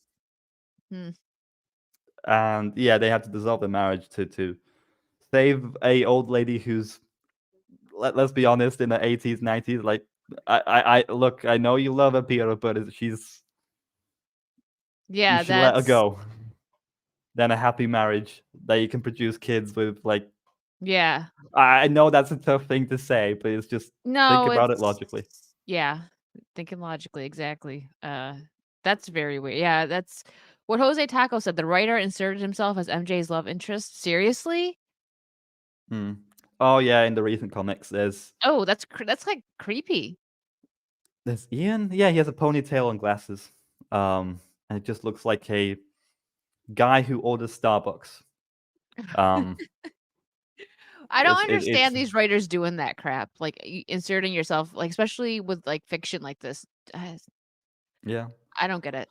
And yeah, they have to dissolve the marriage to save a old lady who's, let's be honest, in the 80s, 90s. Like, I look, I know you love her, Peter, but she's, Yeah, you should let her that's go. Then a happy marriage that you can produce kids with. Like, yeah. I know that's a tough thing to say, but it's just No, think about it logically. Yeah, thinking logically, exactly. That's very weird. Yeah, that's what Jose Taco said. The writer inserted himself as MJ's love interest. Seriously? Oh yeah, in the recent comics, there's that's like creepy. Ian. Yeah, he has a ponytail and glasses. And it just looks like a guy who orders Starbucks. I don't it's understand these writers doing that crap, like inserting yourself, like especially with like fiction like this. yeah. I don't get it.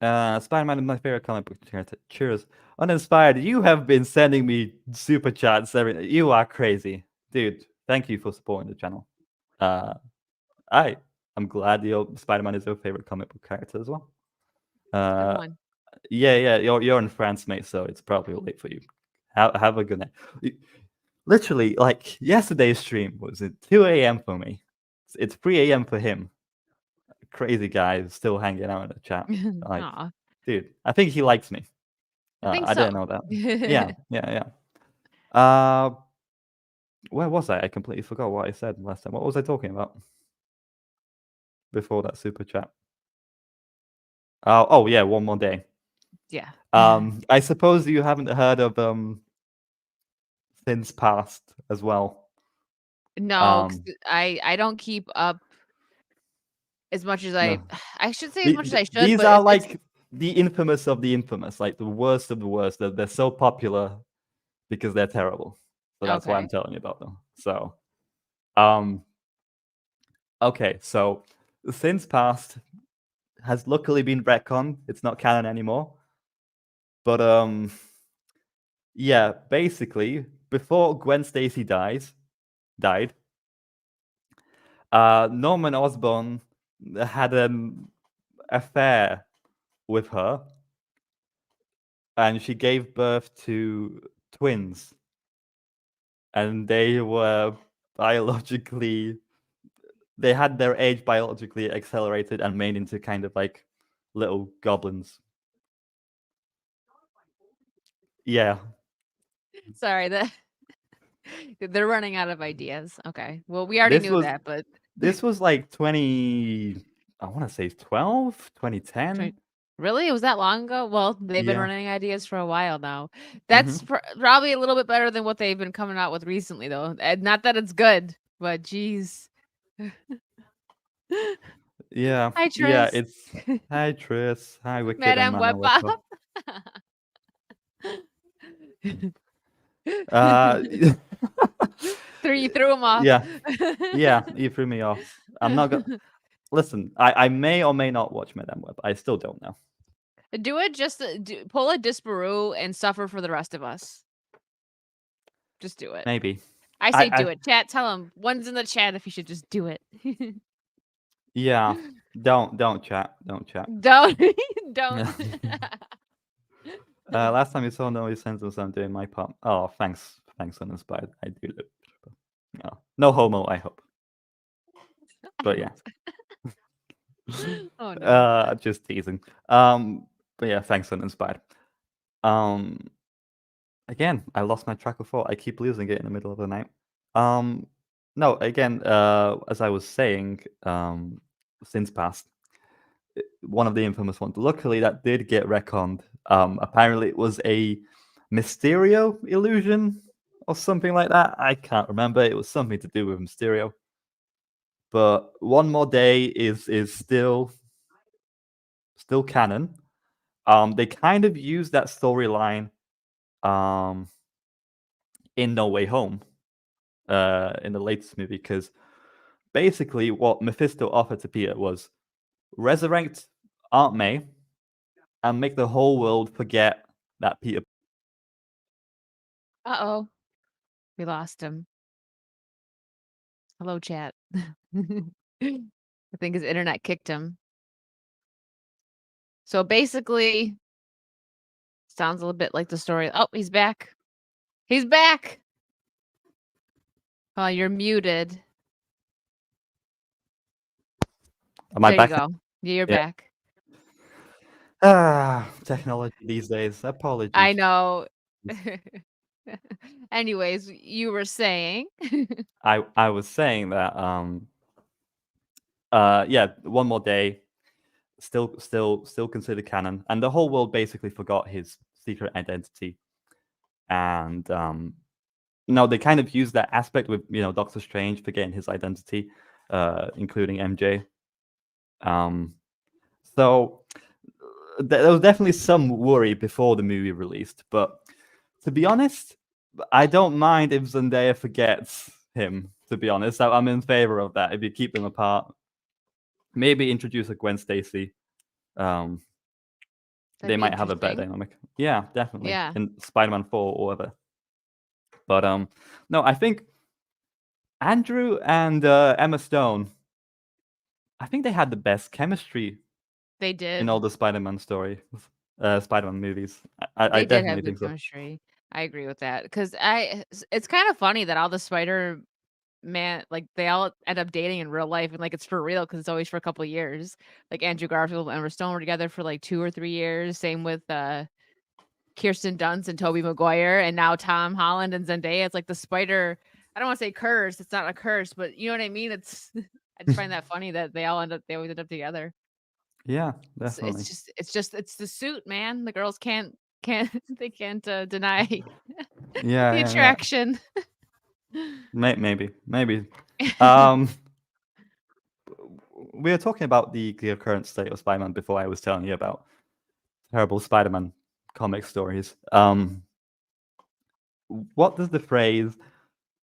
Spider-Man is my favorite comic book character. Cheers. Uninspired, you have been sending me super chats. You are crazy, dude. Thank you for supporting the channel. I'm glad your Spider-Man is your favorite comic book character as well. Good one. Yeah. You're in France, mate, so it's probably late for you. Have a good night. Literally, like yesterday's stream was at 2 a.m. for me. It's 3 a.m. for him. Crazy guy still hanging out in the chat. Like, Aw. dude, I think he likes me. I think I so. didn't know that. Yeah. Where was I? I completely forgot what I said last time. What was I talking about before that super chat? Oh yeah, One More Day. Yeah. I suppose you haven't heard of Sins Past as well. No, 'cause I don't keep up as much as No. I should say as much as I should. These but are it's like the infamous of the infamous, like the worst of the worst. They're so popular because they're terrible. So that's why Okay. I'm telling you about them. So, okay, so Sins Past has luckily been retconned. It's not canon anymore. But yeah, basically, before Gwen Stacy died, Norman Osborn had an affair with her, and she gave birth to twins, and they were biologically, they had their age biologically accelerated and made into kind of like little goblins. Yeah. Sorry, they're running out of ideas. Okay. Well, we already knew that, but This was like 20, I want to say 12, 2010. Really? It was that long ago? Well, they've been Yeah. running ideas for a while now. That's probably a little bit better than what they've been coming out with recently, though. And not that it's good, but geez. Yeah. Hi, Tris. Yeah, it's hi Tris. Hi Wicked Madame and Madame Webbob. You threw him off. Yeah, you threw me off. I'm not gonna listen. I may or may not watch Madame Web. I still don't know. Do it. Just pull a Disparu and suffer for the rest of us. Just do it. Maybe. I say I do it. Chat, tell him. One's in the chat if you should just do it. yeah. Don't chat. Don't chat. Don't. Don't. Last time you saw no sense I'm doing my part. Oh, thanks, uninspired. I do look. No, no homo. I hope. But yeah, Oh no. just teasing. But yeah, thanks, uninspired. Um, again, I lost my track of thought. I keep losing it in the middle of the night. No, again, as I was saying, since past, one of the infamous ones. Luckily, that did get retconned. Apparently, it was a Mysterio illusion or something like that. I can't remember. It was something to do with Mysterio. But One More Day is still canon. They kind of use that storyline in No Way Home in the latest movie, because basically what Mephisto offered to Peter was resurrect Aunt May and make the whole world forget that Peter. Uh-oh. We lost him. Hello, chat. I think his internet kicked him. So basically, sounds a little bit like the story. Oh, he's back. He's back. Oh, you're muted. Am I There you back now? go. Yeah, you're Yeah. back. Technology these days. Apologies. I know. Anyways, you were saying. I was saying that yeah, One More Day still considered canon, and the whole world basically forgot his secret identity. And no, they kind of used that aspect with Doctor Strange forgetting his identity, including MJ. So there was definitely some worry before the movie released, but to be honest, I don't mind if Zendaya forgets him. To be honest, I'm in favor of that. If you keep them apart, maybe introduce a Gwen Stacy. That'd They be might have a better interesting. dynamic. Yeah, definitely. Yeah. In Spider-Man 4 or whatever. But no, I think Andrew and Emma Stone, I think they had the best chemistry They in did. all the Spider-Man Spider-Man movies. I They did definitely have think good so. chemistry. I agree with that because it's kind of funny that all the Spider-Man, like they all end up dating in real life and like it's for real because it's always for a couple of years. Like Andrew Garfield and Emma Stone were together for like 2 or 3 years. Same with Kirsten Dunst and Tobey Maguire, and now Tom Holland and Zendaya. It's like the spider. I don't want to say curse. It's not a curse, but you know what I mean. It's. I just find that funny that they always end up together. Yeah, It's, definitely. it's the suit, man. The girls can't they can't deny Yeah, the yeah, yeah. attraction. Maybe. Um, we were talking about the current state of Spider-Man before I was telling you about terrible Spider-Man comic stories. What does the phrase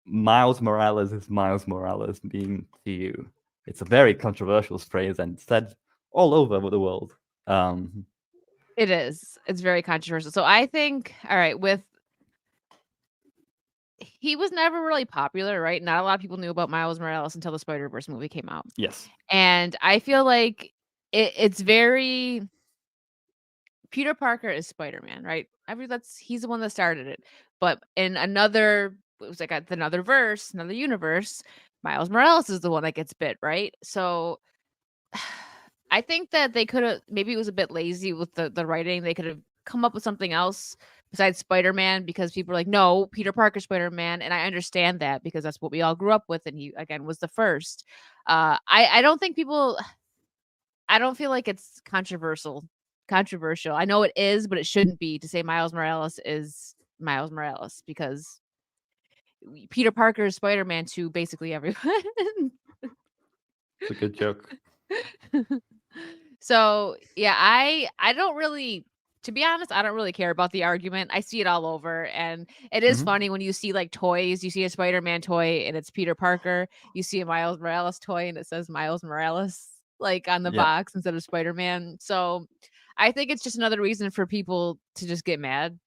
Miles Morales is Miles Morales mean to you? It's a very controversial phrase and said all over the world. It is. It's very controversial. So I think, all right, he was never really popular, right? Not a lot of people knew about Miles Morales until the Spider-Verse movie came out. Yes. And I feel like it's very Peter Parker is Spider-Man, right? He's the one that started it. But in another it was like another verse, another universe, Miles Morales is the one that gets bit, right? So I think that they could have maybe it was a bit lazy with the writing. They could have come up with something else besides Spider-Man because people are like, no, Peter Parker Spider-Man. And I understand that because that's what we all grew up with. And he again was the first. I don't think people I don't feel like it's controversial. I know it is, but it shouldn't be to say Miles Morales is Miles Morales because Peter Parker is Spider-Man to basically everyone. It's a good joke. So, yeah, I don't really to be honest, I don't really care about the argument. I see it all over and it is Mhm. funny when you see like toys, you see a Spider-Man toy and it's Peter Parker, you see a Miles Morales toy and it says Miles Morales like on the Yeah. box instead of Spider-Man. So, I think it's just another reason for people to just get mad.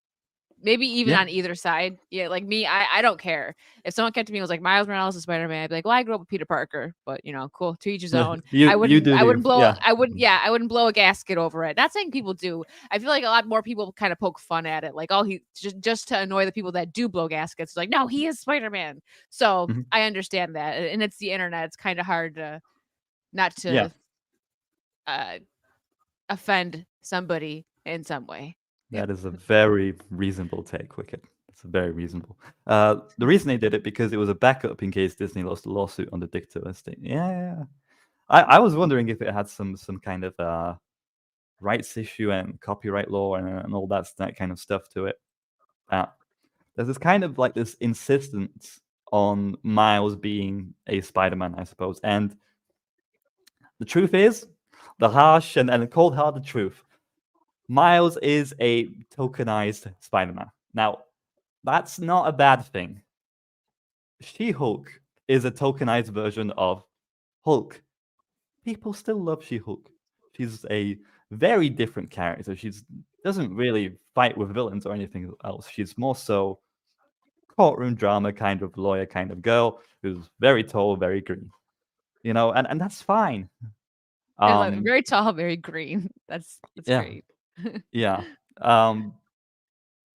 Maybe even Yeah. on either side. Yeah, like me, I don't care. If someone came to me and was like, "Miles Morales is Spider-Man," I'd be like, "Well, I grew up with Peter Parker, but, cool, to each his own." You do I you. wouldn't blow Yeah. I wouldn't yeah, I wouldn't blow a gasket over it. Not saying people do. I feel like a lot more people kind of poke fun at it, like, "Oh, he," just to annoy the people that do blow gaskets, like, "No, he is Spider-Man." So, Mhm. I understand that, and it's the internet, it's kinda hard to not Yeah. to, uh, offend somebody in some way. That is a very reasonable take, Wicked. It's very reasonable. The reason they did it because it was a backup in case Disney lost a lawsuit on the Dicto estate. Yeah. I was wondering if it had some kind of rights issue and copyright law and all that kind of stuff to it. There's this kind of like this insistence on Miles being a Spider-Man, I suppose. And the truth is, the harsh and cold-hearted truth, Miles is a tokenized Spider-Man. Now, that's not a bad thing. She-Hulk is a tokenized version of Hulk. People still love She-Hulk. She's a very different character. She doesn't really fight with villains or anything else. She's more so courtroom drama kind of lawyer kind of girl who's very tall, very green. And that's fine. They're, like, Um, very tall, very green. That's yeah, great. yeah.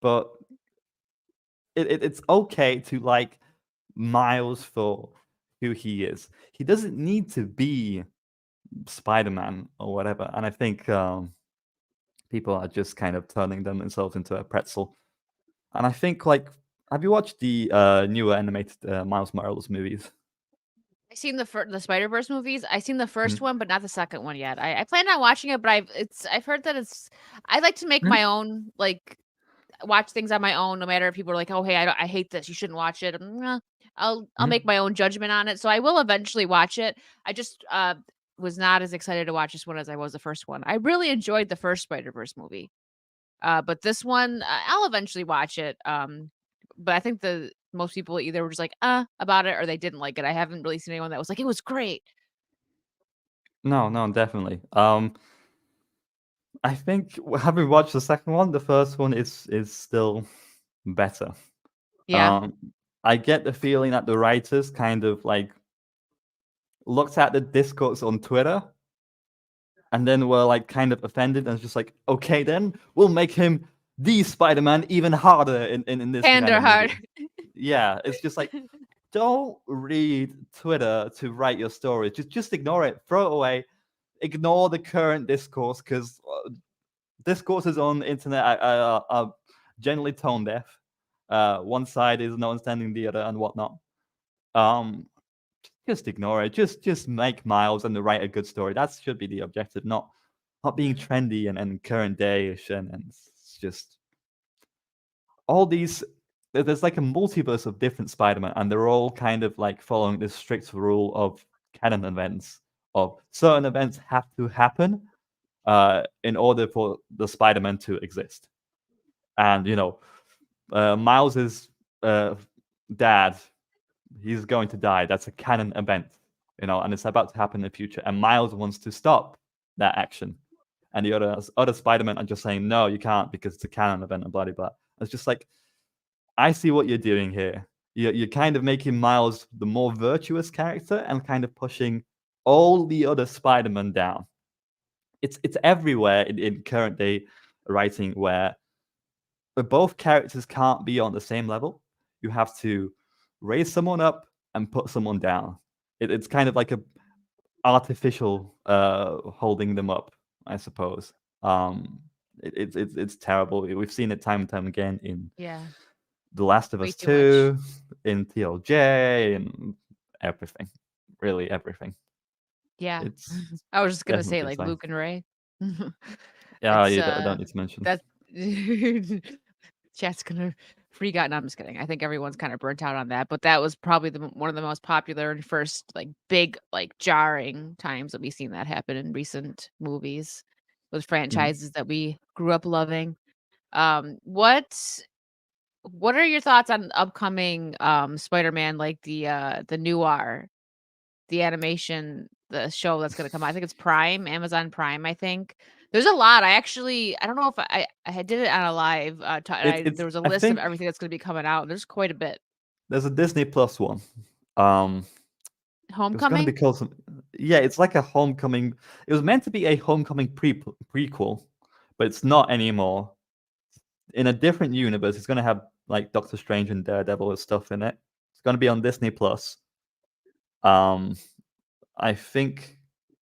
But it's okay to like Miles for who he is. He doesn't need to be Spider-Man or whatever. And I think people are just kind of turning themselves into a pretzel. And I think like, have you watched the newer animated Miles Morales movies? I seen the Spider-Verse movies. I seen the first Mhm. one, but not the second one yet. I plan on watching it, but I've heard that I like to make Mhm. my own, like, watch things on my own, no matter if people are like, "Oh, hey, I hate this. You shouldn't watch it." I'll make Mhm. my own judgment on it. So I will eventually watch it. I just was not as excited to watch this one as I was the first one. I really enjoyed the first Spider-Verse movie. But this one, I'll eventually watch it. But I think the most people either were just like, about it, or they didn't like it. I haven't really seen anyone that was like, "It was great." No, no, definitely. I think having watched the second one, the first one is still better. Yeah. Um, I get the feeling that the writers kind of like looked at the discourse on Twitter and then were like kind of offended and just like, okay, then we'll make him the Spider-Man even harder in this kind of Tenderheart. movie. Yeah, it's just like, don't read Twitter to write your story. Just ignore it, throw it away, ignore the current discourse because discourses on the internet are generally tone deaf. One side is not understanding the other and whatnot. Um, just ignore it. Just make Miles and write a good story. That should be the objective, not being Mhm. trendy and current day-ish and it's just all these. There's like a multiverse of different Spider-Man, and they're all kind of like following this strict rule of canon events. Of certain events have to happen in order for the Spider-Man to exist. And Miles's uh, dad, he's going to die. That's a canon event, and it's about to happen in the future. And Miles wants to stop that action, and the other Spider-Man are just saying, "No, you can't because it's a canon event," and blah blah blah. It's just like, I see what you're doing here. You're kind of making Miles the more virtuous character and kind of pushing all the other Spider-Man down. It's everywhere in current day writing where both characters can't be on the same level. You have to raise someone up and put someone down. It's kind of like a artificial holding them up, I suppose. It's terrible. We've seen it time and time again in Yeah. The Last of Way Us too much. 2, in TLJ, and everything. Really everything. Yeah. It's I was just gonna say, definitely a like, sign. Luke and Ray. Yeah, It's, you don't need to mention. that chat's gonna freak out. No, I'm just kidding. I think everyone's kinda burnt out on that, but that was probably one of the most popular and first, like, big, like, jarring times that we've seen that happen in recent movies with Mhm. franchises that we grew up loving. What are your thoughts on upcoming, Spider-Man, like the Noir, the animation the show that's gonna come out. I think it's Prime, Amazon Prime, I think. There's a lot. I don't know if I did it on a live, It's there was a I list of think everything that's gonna be coming out. There's quite a bit. there's a Disney Plus one. Um, it was gonna be Homecoming? called some. Yeah, it's like a Homecoming. It was meant to be a Homecoming prequel, but it's not anymore. In a different universe, it's gonna have like Doctor Strange and Daredevil and stuff in it. It's gonna be on Disney Plus. Um, I think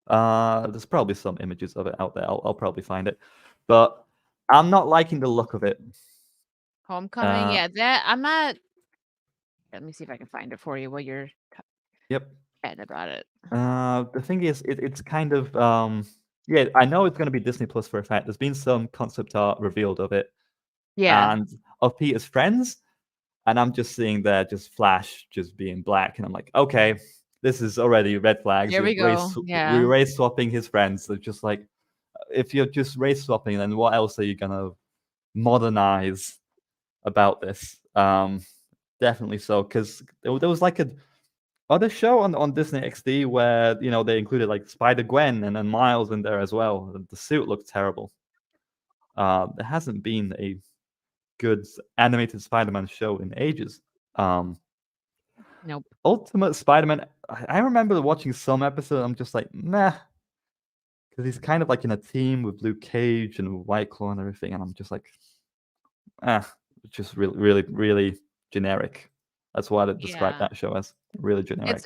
there's probably some images of it out there. I'll probably find it, but I'm not liking the look of it. Homecoming? Uh, Yeah, that I'm not let me see if I can find it for you while you're yep. chatting about it. The thing is, it's kind of yeah. I know it's going to be Disney Plus for a fact. There's been some concept art revealed of it Yeah. and of Peter's friends, and I'm just seeing there just Flash just being black, and I'm like, okay, this is already red flags. There You're we go. Yeah. race swapping his friends. So just like, if you're just race swapping, then what else are you gonna modernize about this? Definitely so, because there was like a other show on Disney XD where they included like Spider Gwen and then Miles in there as well. The suit looked terrible. There hasn't been a good animated Spider-Man show in ages. Nope. Ultimate Spider-Man. I remember watching some episode. I'm just like meh, because he's kind of like in a team with Luke Cage and White Claw and everything, and I'm just like, it's just really, really, really generic. That's why I describe Yeah. that show as really generic.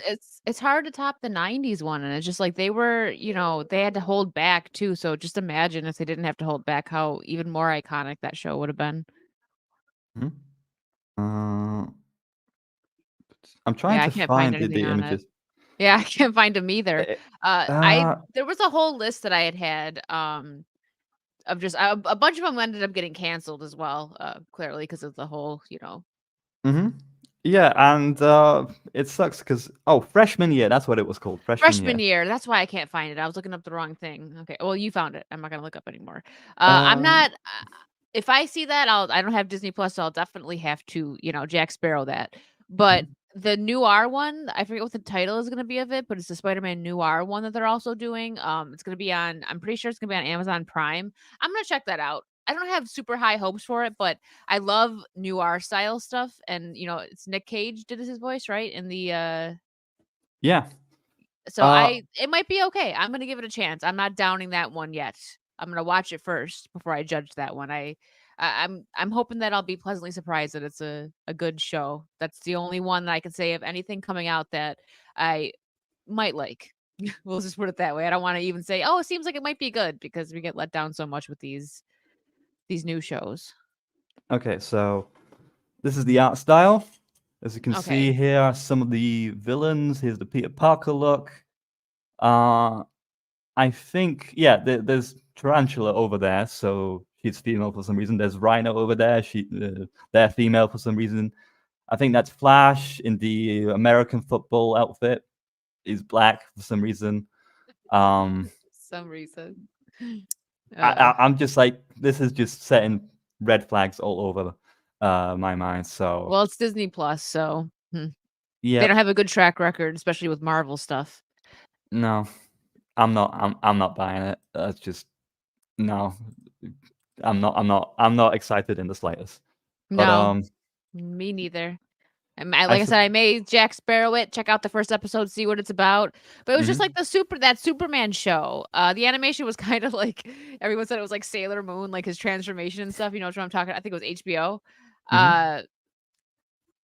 It's hard to top the 90s one, and it's just like they were, they had to hold back too, so just imagine if they didn't have to hold back how even more iconic that show would have been. Mhm. I'm trying Yeah, I to can't find find the anything on it. images. Yeah, I can't find them either. Eh, I uh, there was a whole list that I had, of just a bunch of them ended up getting canceled as well, clearly because of the whole, mhm. Yeah, and it sucks because freshman year, that's what it was called, freshman freshman year. year. That's why I can't find it. I was looking up the wrong thing. Okay, well, you found it. I'm not gonna look up anymore. I'm Uh, not. If I see that, I don't have Disney Plus, so I'll definitely have to, Jack Sparrow that. But mhm, the noir one, I forget what the title is gonna be of it, but it's the Spider-Man noir one that they're also doing. It's gonna be on. I'm pretty sure it's gonna be on Amazon Prime. I'm gonna check that out. I don't have super high hopes for it, but I love noir style stuff, and it's Nick Cage did his voice right in the yeah. so Uh, it might be okay. I'm gonna give it a chance. I'm not downing that one yet. I'm gonna watch it first before I judge that one. I'm hoping that I'll be pleasantly surprised that it's a good show. That's the only one that I can say of anything coming out that I might like. We'll just put it that way. I don't want to even say, "Oh, it seems like it might be good," because we get let down so much with these new shows. okay, so this is the art style. As you can see Okay. here are some of the villains. Here's the Peter Parker look. Uh, I think, yeah, there's Tarantula over there, so she's female for some reason. There's Rhino over there. They're female for some reason. I think that's Flash in the American football outfit. He's black for some reason. Um, Some reason. I'm just like, this is just setting red flags all over my mind. So, Well, it's Disney Plus, so they don't yep, have a good track record, especially with Marvel stuff. no, I'm not. I'm not buying it. That's just no. I'm not excited in the slightest. But No, me neither. I Like I said, I may Jack Sparrow it, check out the first episode, see what it's about. But it was just like mhm, that Superman show. The animation was kind of like everyone said it was like Sailor Moon, like his transformation and stuff. You know what I'm talking? I think it was HBO. mhm. Uh,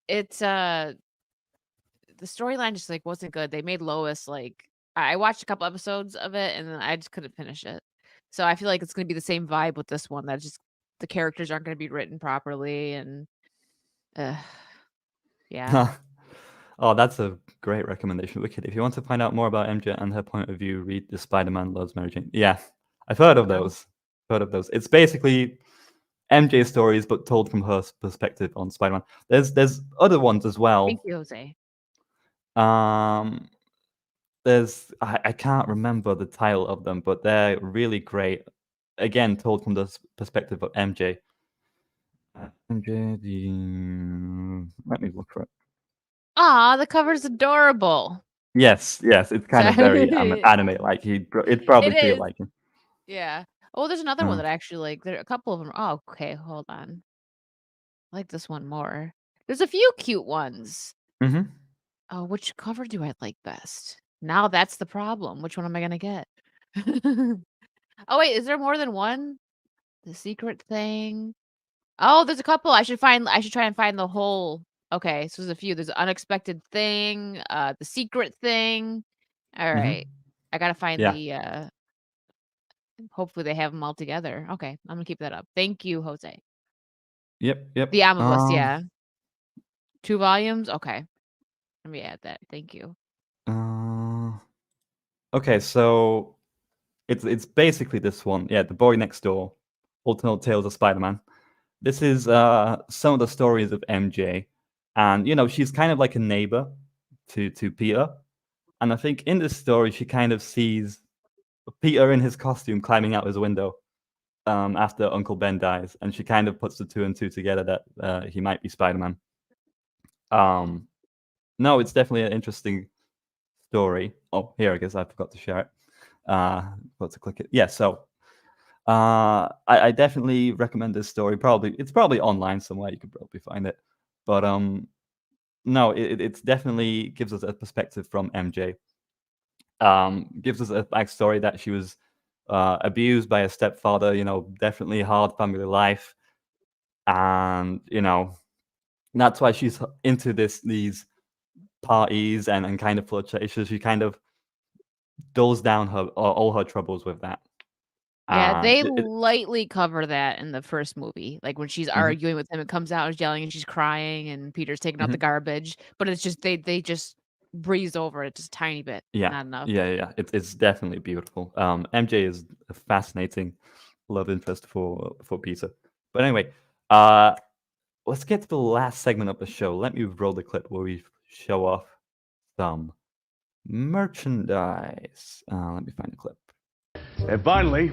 it's the storyline just like wasn't good. They made Lois like I watched a couple episodes of it and then I just couldn't finish it. So I feel like it's gonna be the same vibe with this one. That just the characters aren't gonna be written properly and uh, yeah. Oh, that's a great recommendation, Wicked. If you want to find out more about MJ and her point of view, read the Spider-Man Loves Mary Jane. Yeah, I've heard of Wow. those. Heard of those. It's basically MJ stories, but told from her perspective on Spider-Man. There's other ones as Thank well. you, Jose. Um, I can't remember the title of them, but they're really great. Again, told from the perspective of MJ. MJ, let me look for it. Aw, the cover's adorable. Yes, yes, it's kind of very So anime like. It'd probably it feel is. like it. Yeah. Oh, there's another one Uh, that I actually like. There are a couple of them. Oh, okay, hold on. I like this one more. There's a few cute ones. mhm. Oh, which cover do I like best? Now that's the problem. Which one am I gonna get? Oh wait, is there more than one? The secret thing. Oh, there's a couple. I should try and find the whole. Okay, so there's a few. There's the unexpected thing, the secret thing. All Mhm. right. I gotta find Yeah. the hopefully they have them all together. Okay, I'm gonna keep that up. Thank you, Jose. Yep, yep. The omnibus, yeah. 2 volumes? Okay. Let me add that. Thank you. Uh, okay, so it's basically this one. Yeah, The Boy Next Door, Alternate Tales of Spider-Man. This is some of the stories of MJ, and she's kind of like a neighbor to Peter. And I think in this story she kind of sees Peter in his costume climbing out his window after Uncle Ben dies, and she kind of puts the two and two together that he might be Spider-Man. Um, no, it's definitely an interesting story. Oh, here I guess I forgot to share it. Forgot to click it. Yeah, so I definitely recommend this story. It's probably online somewhere. You could probably find it, but no, it's definitely gives us a perspective from MJ. Gives us a backstory that she was abused by a stepfather. Definitely hard family life, and that's why she's into these parties and kind of flirtatious. She kind of dulls down all her troubles with that. Yeah, And they lightly cover that in the first movie, like, when she's Mhm, arguing with him, it comes out and yelling, and she's crying, and Peter's taking out the mhm. garbage, but it's just they just breeze over it just a tiny bit, Yeah, not enough. yeah, yeah. It's definitely beautiful. MJ is a fascinating love interest for Peter. But anyway, uh, let's get to the last segment of the show. Let me roll the clip where we show off some merchandise. Let me find the clip. And finally,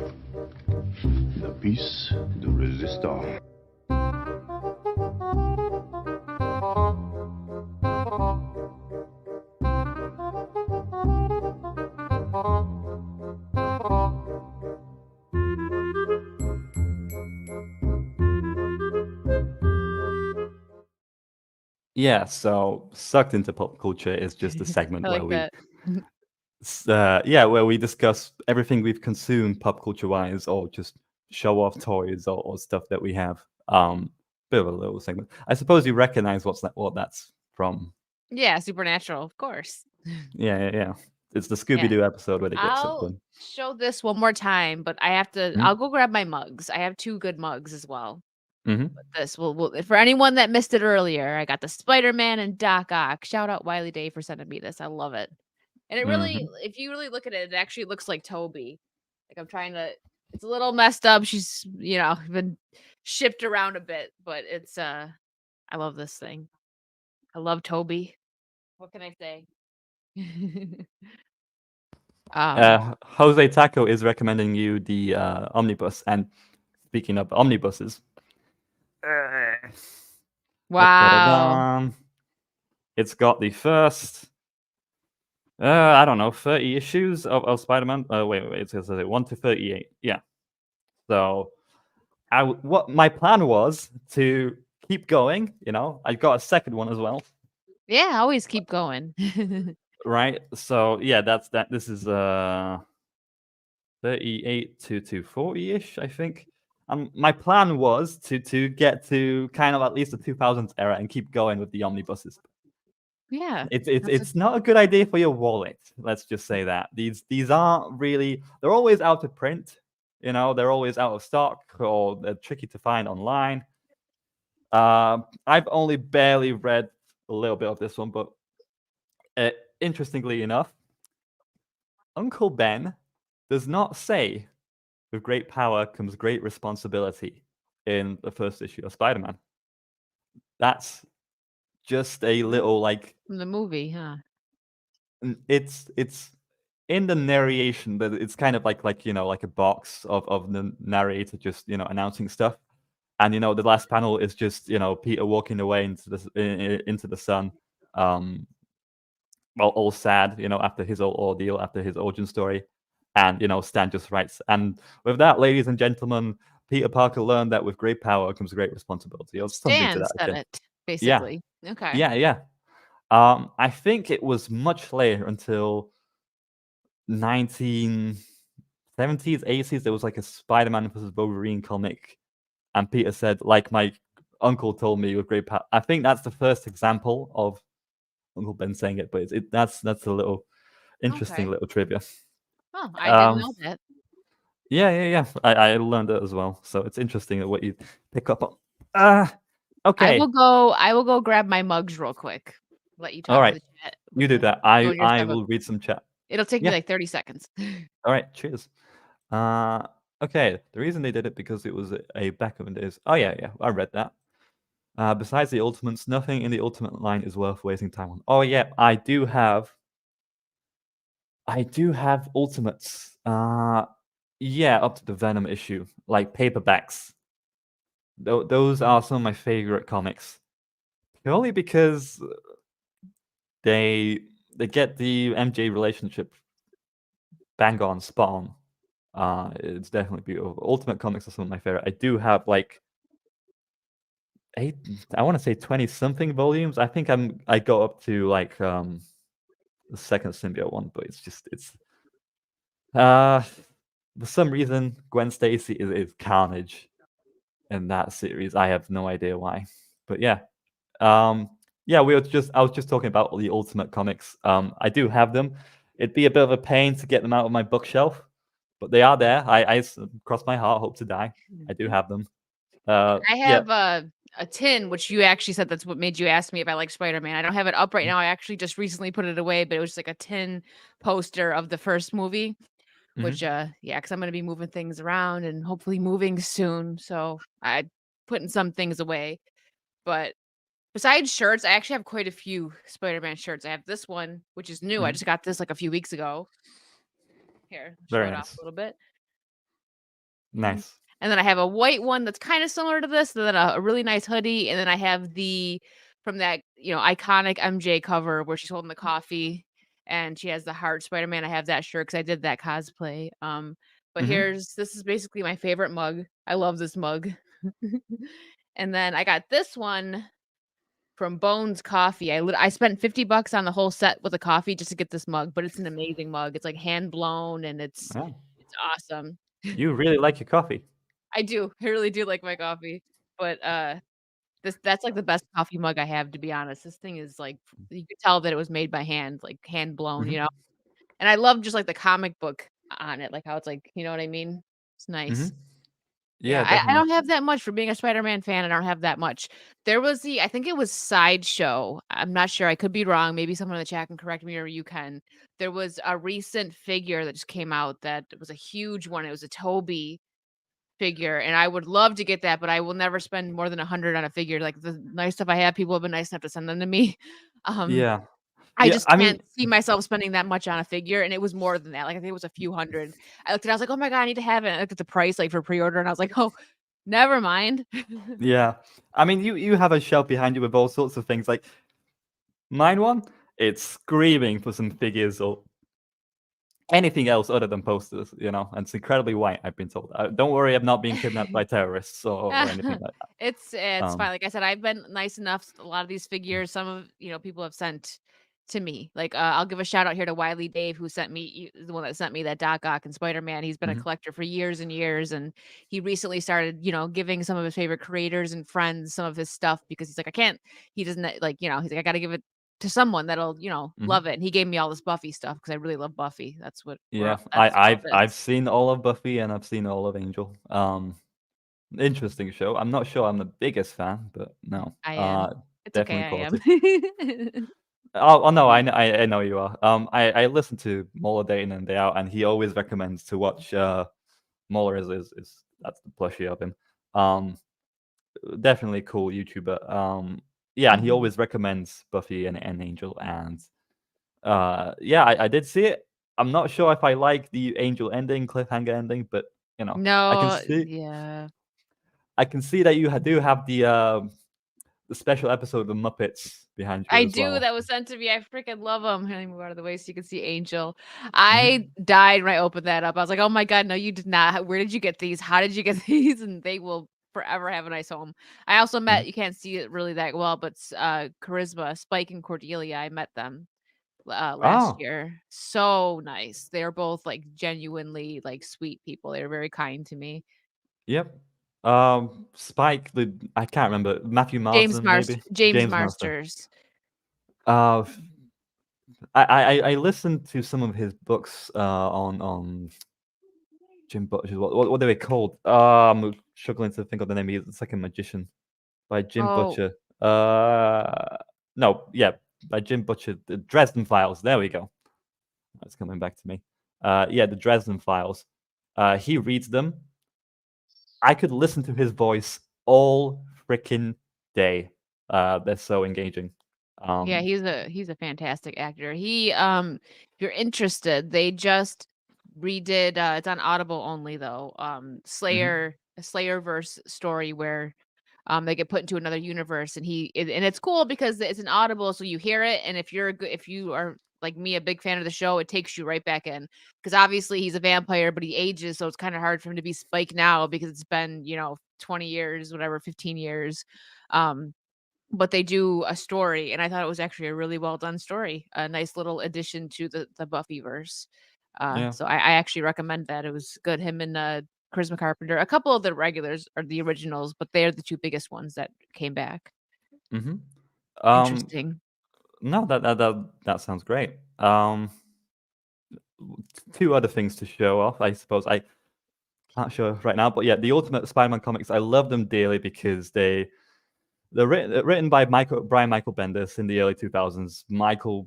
the piece de resistance. Yeah, so sucked into pop culture is just a segment I where like we that. where we discuss everything we've consumed pop culture wise, or just show off toys or stuff that we have. Bit of a little segment. I suppose you recognize what that's from. Yeah, Supernatural, of course. Yeah, yeah, yeah. It's the Yeah. Scooby Doo episode where they get sucked I'll in. show this one more time, but I'll Mhm, go grab my mugs. I have 2 good mugs as well. mhm, But this will for anyone that missed it earlier, I got the Spider-Man and Doc Ock. Shout out Wiley Day for sending me this. I love it. And it really mhm. if you really look at it, it actually looks like Toby. Like I'm trying to it's a little messed up. She's, been shipped around a bit, but I love this thing. I love Toby. What can I say? um Jose Taco is recommending you the omnibus. And speaking of omnibuses, wow. da-da-da-dum. It's got the first, I don't know, 30 issues of Spider-Man. Wait, it says 1 to 38. Yeah. So what my plan was to keep going. I got a second one as well, Yeah, always keep going. right? So yeah, that's that. This is 38 to 40-ish, I think. My plan was to get to kind of at least the 2000s era and keep going with the omnibuses. Yeah. It's That's a it's not a good idea for your wallet. Let's just say that these aren't really. They're always out of print. They're always out of stock, or they're tricky to find online. I've only barely read a little bit of this one, but uh, interestingly enough, Uncle Ben does not say with great power comes great responsibility in the first issue of Spider-Man. That's just a little like from the movie, huh? it's in the narration, but it's kind of like a box of the narrator just announcing stuff. And the last panel is just Peter walking away into the sun, um all sad, after his old ordeal, after his origin story. And, Stan just writes, and with that, ladies and gentlemen, Peter Parker learned that with great power comes great responsibility, or something to Stan that said effect. it, Yeah, basically. Okay. yeah. I think it was much later, until 1970s, 80s. There was like a Spider-Man versus Wolverine comic, and Peter said, like my uncle told me with great power. I think that's the first example of Uncle Ben saying it, but that's a little interesting Okay. little trivia. Oh, I didn't Um, know that. yeah. I learned it as well, so it's interesting what you pick up on. Okay. I will go grab my mugs real quick. Let you All talk to right. the chat You with do the that. doing your I stuff. will read some chat. It'll take me Yeah. like 30 seconds. All right. Cheers. Okay. The reason they did it because it was a back in the days. Oh yeah. I read that. Besides the Ultimates, nothing in the Ultimate line is worth wasting time on. Oh yeah, I do have Ultimates. Yeah, up to the Venom issue, like paperbacks. Those are some of my favorite comics, purely because they get the MJ relationship bang on, spot on. It's definitely beautiful. Ultimate comics are some of my favorite. I do have like I want to say 20 something volumes. I think I go up to like the second symbiote one, but it's for some reason Gwen Stacy is Carnage in that series. I have no idea why, but yeah. Yeah, I was just talking about the Ultimate comics. I do have them. It'd be a bit of a pain to get them out of my bookshelf, but they are there. I cross my heart, hope to die. I do have them. I Yeah. have a tin, which you actually said that's what made you ask me if I like Spider-Man. I don't have it up right now. I actually just recently put it away, but it was like a tin poster of the first movie, Mhm. which yeah, because I'm gonna be moving things around and hopefully moving soon. So I putting some things away. But besides shirts, I actually have quite a few Spider-Man shirts. I have this one, which is new. I Mhm. just got this like a few weeks ago. Here, show Very it off nice. a little bit. Nice. And then I have a white one that's kind of similar to this, and then a really nice hoodie, and then I have the from that, iconic MJ cover where she's holding the coffee and she has the heart Spider-Man. I have that shirt because I did that cosplay. But Mhm. this is basically my favorite mug. I love this mug. And then I got this one from Bones Coffee. I spent $50 on the whole set with a coffee just to get this mug, but it's an amazing mug. It's like hand blown and Oh, it's awesome. you really like your coffee. I do. I really do like my coffee. But that's like the best coffee mug I have, to be honest. This thing is like you could tell that it was made by hand, like hand blown, Mhm. And I love just like the comic book on it, like how it's like, you know what I mean? It's nice. Mhm. Yeah, Yeah, I definitely. don't have that much for being a Spider-Man fan. I don't have that much. There was I think it was Sideshow. I'm not sure. I could be wrong. Maybe someone in the chat can correct me or you can. There was a recent figure that just came out that was a huge one. It was a Toby figure, and I would love to get that, but I will never spend more than 100 on a figure. Like the nice stuff I have, people have been nice enough to send them to me. Um, Yeah. I Yeah, just I mean, can't see myself spending that much on a figure, and it was more than that. Like I think it was a few hundred. I looked at it, I was like, oh my God, I need to have it. And I looked at the price like for pre-order, and I was like, oh, never mind. yeah. I mean, you have a shelf behind you with all sorts of things. Like mine one, it's screaming for some figures or anything else other than posters, and it's incredibly white, I've been told. Don't worry, I'm not being kidnapped by terrorists or anything like that. It's fine. Um, Like I said, I've been nice enough. A lot of these figures, some of people have sent to me. Like I'll give a shout out here to Wiley Dave, who sent me the one that sent me that Doc Ock and Spider Man. He's been a mhm, collector for years and years, and he recently started, giving some of his favorite creators and friends some of his stuff because he's like, I can't. He doesn't like, he's like, I got to give it to someone that'll, mhm. love it. And he gave me all this Buffy stuff because I really love Buffy. That's what Yeah, that's all I've this. seen all of Buffy and I've seen all of Angel. Interesting show. I'm not sure I'm the biggest fan, but no, I am. It's okay. definitely I quality. am. Oh no, I know you are. I listen to Mola day in and day out, and he always recommends to watch. Mola is that's the plushie of him. Um, Definitely cool YouTuber. Yeah, and he Mhm. always recommends Buffy and Angel, and yeah, I did see it. I'm not sure if I like the Angel ending, cliffhanger ending, but I can No, see yeah. that you do have the the special episode of the Muppets behind you I as do. well. That was sent to me. I freaking love them. Let me move out of the way so you can see Angel. Mhm. I died when I opened that up. I was like, oh my God, no, you did not. Where did you get these? How did you get these? And they will forever have a nice home. I also Mhm. met, you can't see it really that well, but Charisma, Spike and Cordelia, I met them last Oh, year. So nice. They're both like genuinely like sweet people. They were very kind to me. yep. Spike, I can't remember. Matthew Marsden, maybe? James James Marsden. Marsters. Uh, I listened to some of his books on Jim Butcher. What are they called? I'm struggling to think of the name. It's like a magician by Jim Oh, Butcher. No, yeah, by Jim Butcher. The Dresden Files. There we go. That's coming back to me. Yeah, the Dresden Files. He reads them. I could listen to his voice all freaking day. They're so engaging. yeah, Um, he's a fantastic actor. If you're interested, they just redid it's on Audible only though. mhm, A Slayerverse story where they get put into another universe and and it's cool because it's an Audible so you hear it and if you are like me a big fan of the show, it takes you right back in because obviously he's a vampire but he ages so it's kind of hard for him to be Spike now because it's been, 20 years, whatever, 15 years. Um but they do a story, and I thought it was actually a really well done story, a nice little addition to the Buffyverse. yeah. So I actually recommend that. It was good. Him and Charisma Carpenter, a couple of the regulars are the originals, but they're the two biggest ones that came back. Mhm. Um, Interesting. no, that sounds great. Two other things to show off, I suppose. I can't show right now, but yeah, the Ultimate Spider-Man comics. I love them dearly because they're written by Brian Michael Bendis in the early 2000s. Michael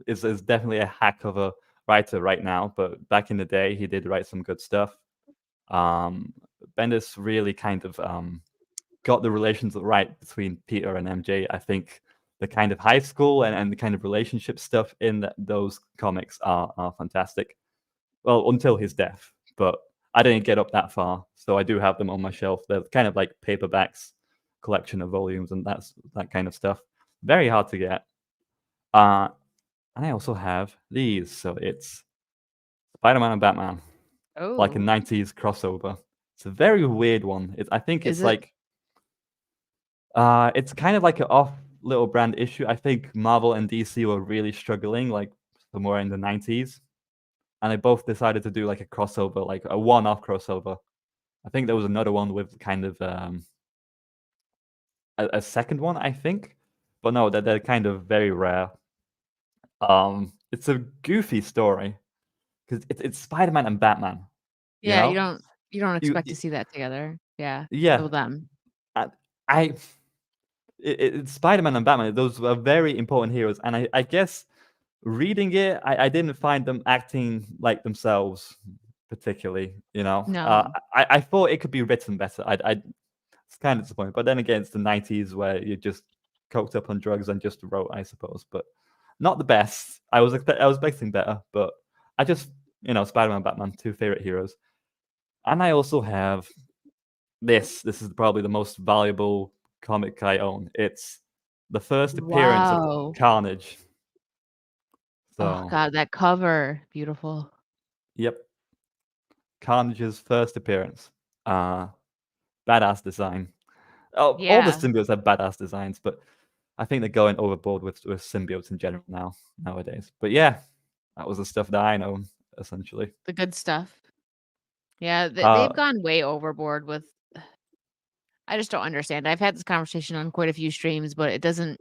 is definitely a hack of a writer right now, but back in the day, he did write some good stuff. Um, Bendis really kind of got the relations right between Peter and MJ. I think the kind of high school and the kind of relationship stuff in those comics are fantastic. Well, until his death, but I didn't get up that far, so I do have them on my shelf. They're kind of like paperbacks, collection of volumes, and that kind of stuff. Very hard to get. And I also have these, so it's Spider-Man and Batman, like a Oh, 90s crossover. It's a very weird one. I think is it's it? like it's kind of like an off little brand issue. I think Marvel and DC were really struggling, like somewhere in the 90s, and they both decided to do like a crossover, like a one-off crossover. I think there was another one with kind of a second one, I think, but no, they're kind of very rare. It's a goofy story because it's Spider-Man and Batman. You Yeah, know, you don't you, expect to see that together. Yeah. yeah. Well, them. I, I it's Spider-Man and Batman. Those were very important heroes, and I guess reading it, I didn't find them acting like themselves particularly. No. I thought it could be written better. I it's kind of disappointing, but then again, it's the 90s where you just coked up on drugs and just wrote, I suppose, but not the best. I was expecting better, but I just Spider-Man and Batman, two favorite heroes, and I also have this. This is probably the most valuable comic I own. It's the first appearance of Wow. Carnage. Oh So, God, that cover. Beautiful. yep, Carnage's first appearance. Badass design. Oh, all the Yeah. symbiotes have badass designs, but I think they're going overboard with symbiotes in general nowadays. But yeah, that was the stuff that I know essentially. The good stuff. Yeah, they've Uh, gone way overboard with I just don't understand. I've had this conversation on quite a few streams, but it doesn't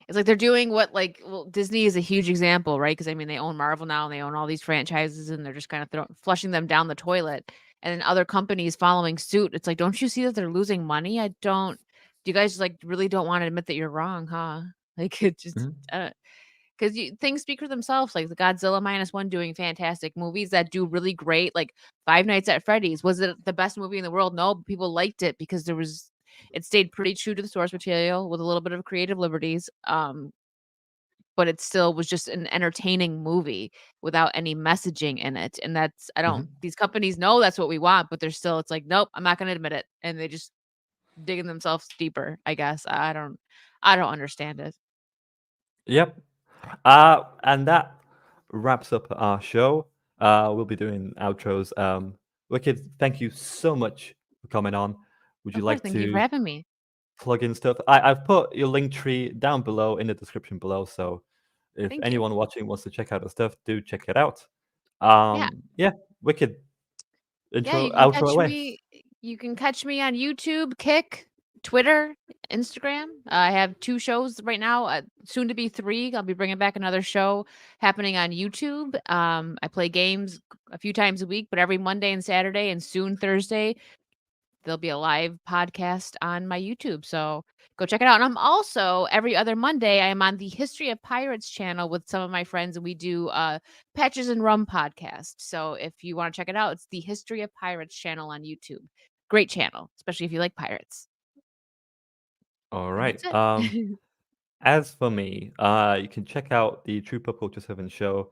it's like they're doing what like well, Disney is a huge example, right? Because I mean they own Marvel now and they own all these franchises and they're just kind of flushing them down the toilet. And then other companies following suit. It's like, don't you see that they're losing money? I don't do you guys like really don't want to admit that you're wrong, huh? Like it just mhm, uh, because things speak for themselves. Like the Godzilla minus one doing fantastic movies that do really great. Like Five Nights at Freddy's, was it the best movie in the world? No, but people liked it because it stayed pretty true to the source material with a little bit of creative liberties. But it still was just an entertaining movie without any messaging in it. And I don't. mhm. These companies know that's what we want, but they're still. It's like, nope, I'm not going to admit it, and they just digging themselves deeper, I guess. I don't understand it. Yep. And that wraps up our show. We'll be doing outros. Wicked, thank you so much for coming on. Would you Of course, like thank you for to having me. plug in stuff? I've put your link tree down below in the description below. So if Thank you. anyone watching wants to check out the stuff, do check it out. Yeah. Yeah, Wicked. Yeah, Intro, outro away. you can catch me on YouTube, Kick, Twitter, Instagram. I have 2 shows right now, soon to be 3. I'll be bringing back another show happening on YouTube. I play games a few times a week, but every Monday and Saturday and soon Thursday, there'll be a live podcast on my YouTube. So go check it out. And I'm also every other Monday, I am on the History of Pirates channel with some of my friends, and we do Patches and Rum podcast. So if you want to check it out, it's the History of Pirates channel on YouTube. Great channel, especially if you like pirates. All And right. that's it. As for me, you can check out the True Pop Culture 7 show.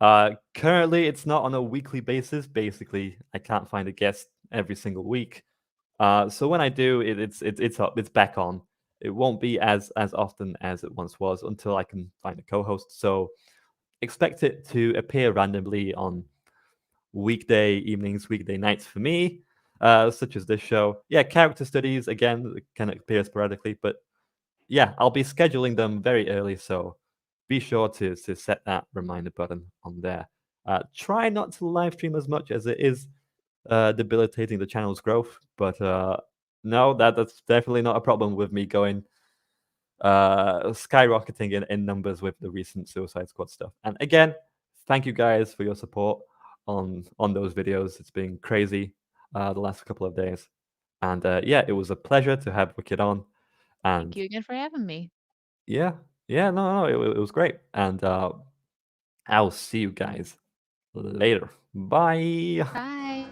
Currently, it's not on a weekly basis. Basically, I can't find a guest every single week. So when I do, it's up, it's back on. It won't be as often as it once was until I can find a co-host. So expect it to appear randomly on weekday evenings, weekday nights for me, such as this show. Yeah, character studies again can appear sporadically, but yeah, I'll be scheduling them very early, so be sure to set that reminder button on there. Try not to live stream as much as it is debilitating the channel's growth, but no, that's definitely not a problem with me going skyrocketing in numbers with the recent Suicide Squad stuff. And again, thank you guys for your support on those videos. It's been crazy the last couple of days, and yeah, it was a pleasure to have Wicked on. Thank And you again for having me. yeah, yeah, no, it was great, and I'll see you guys later. Bye. Bye.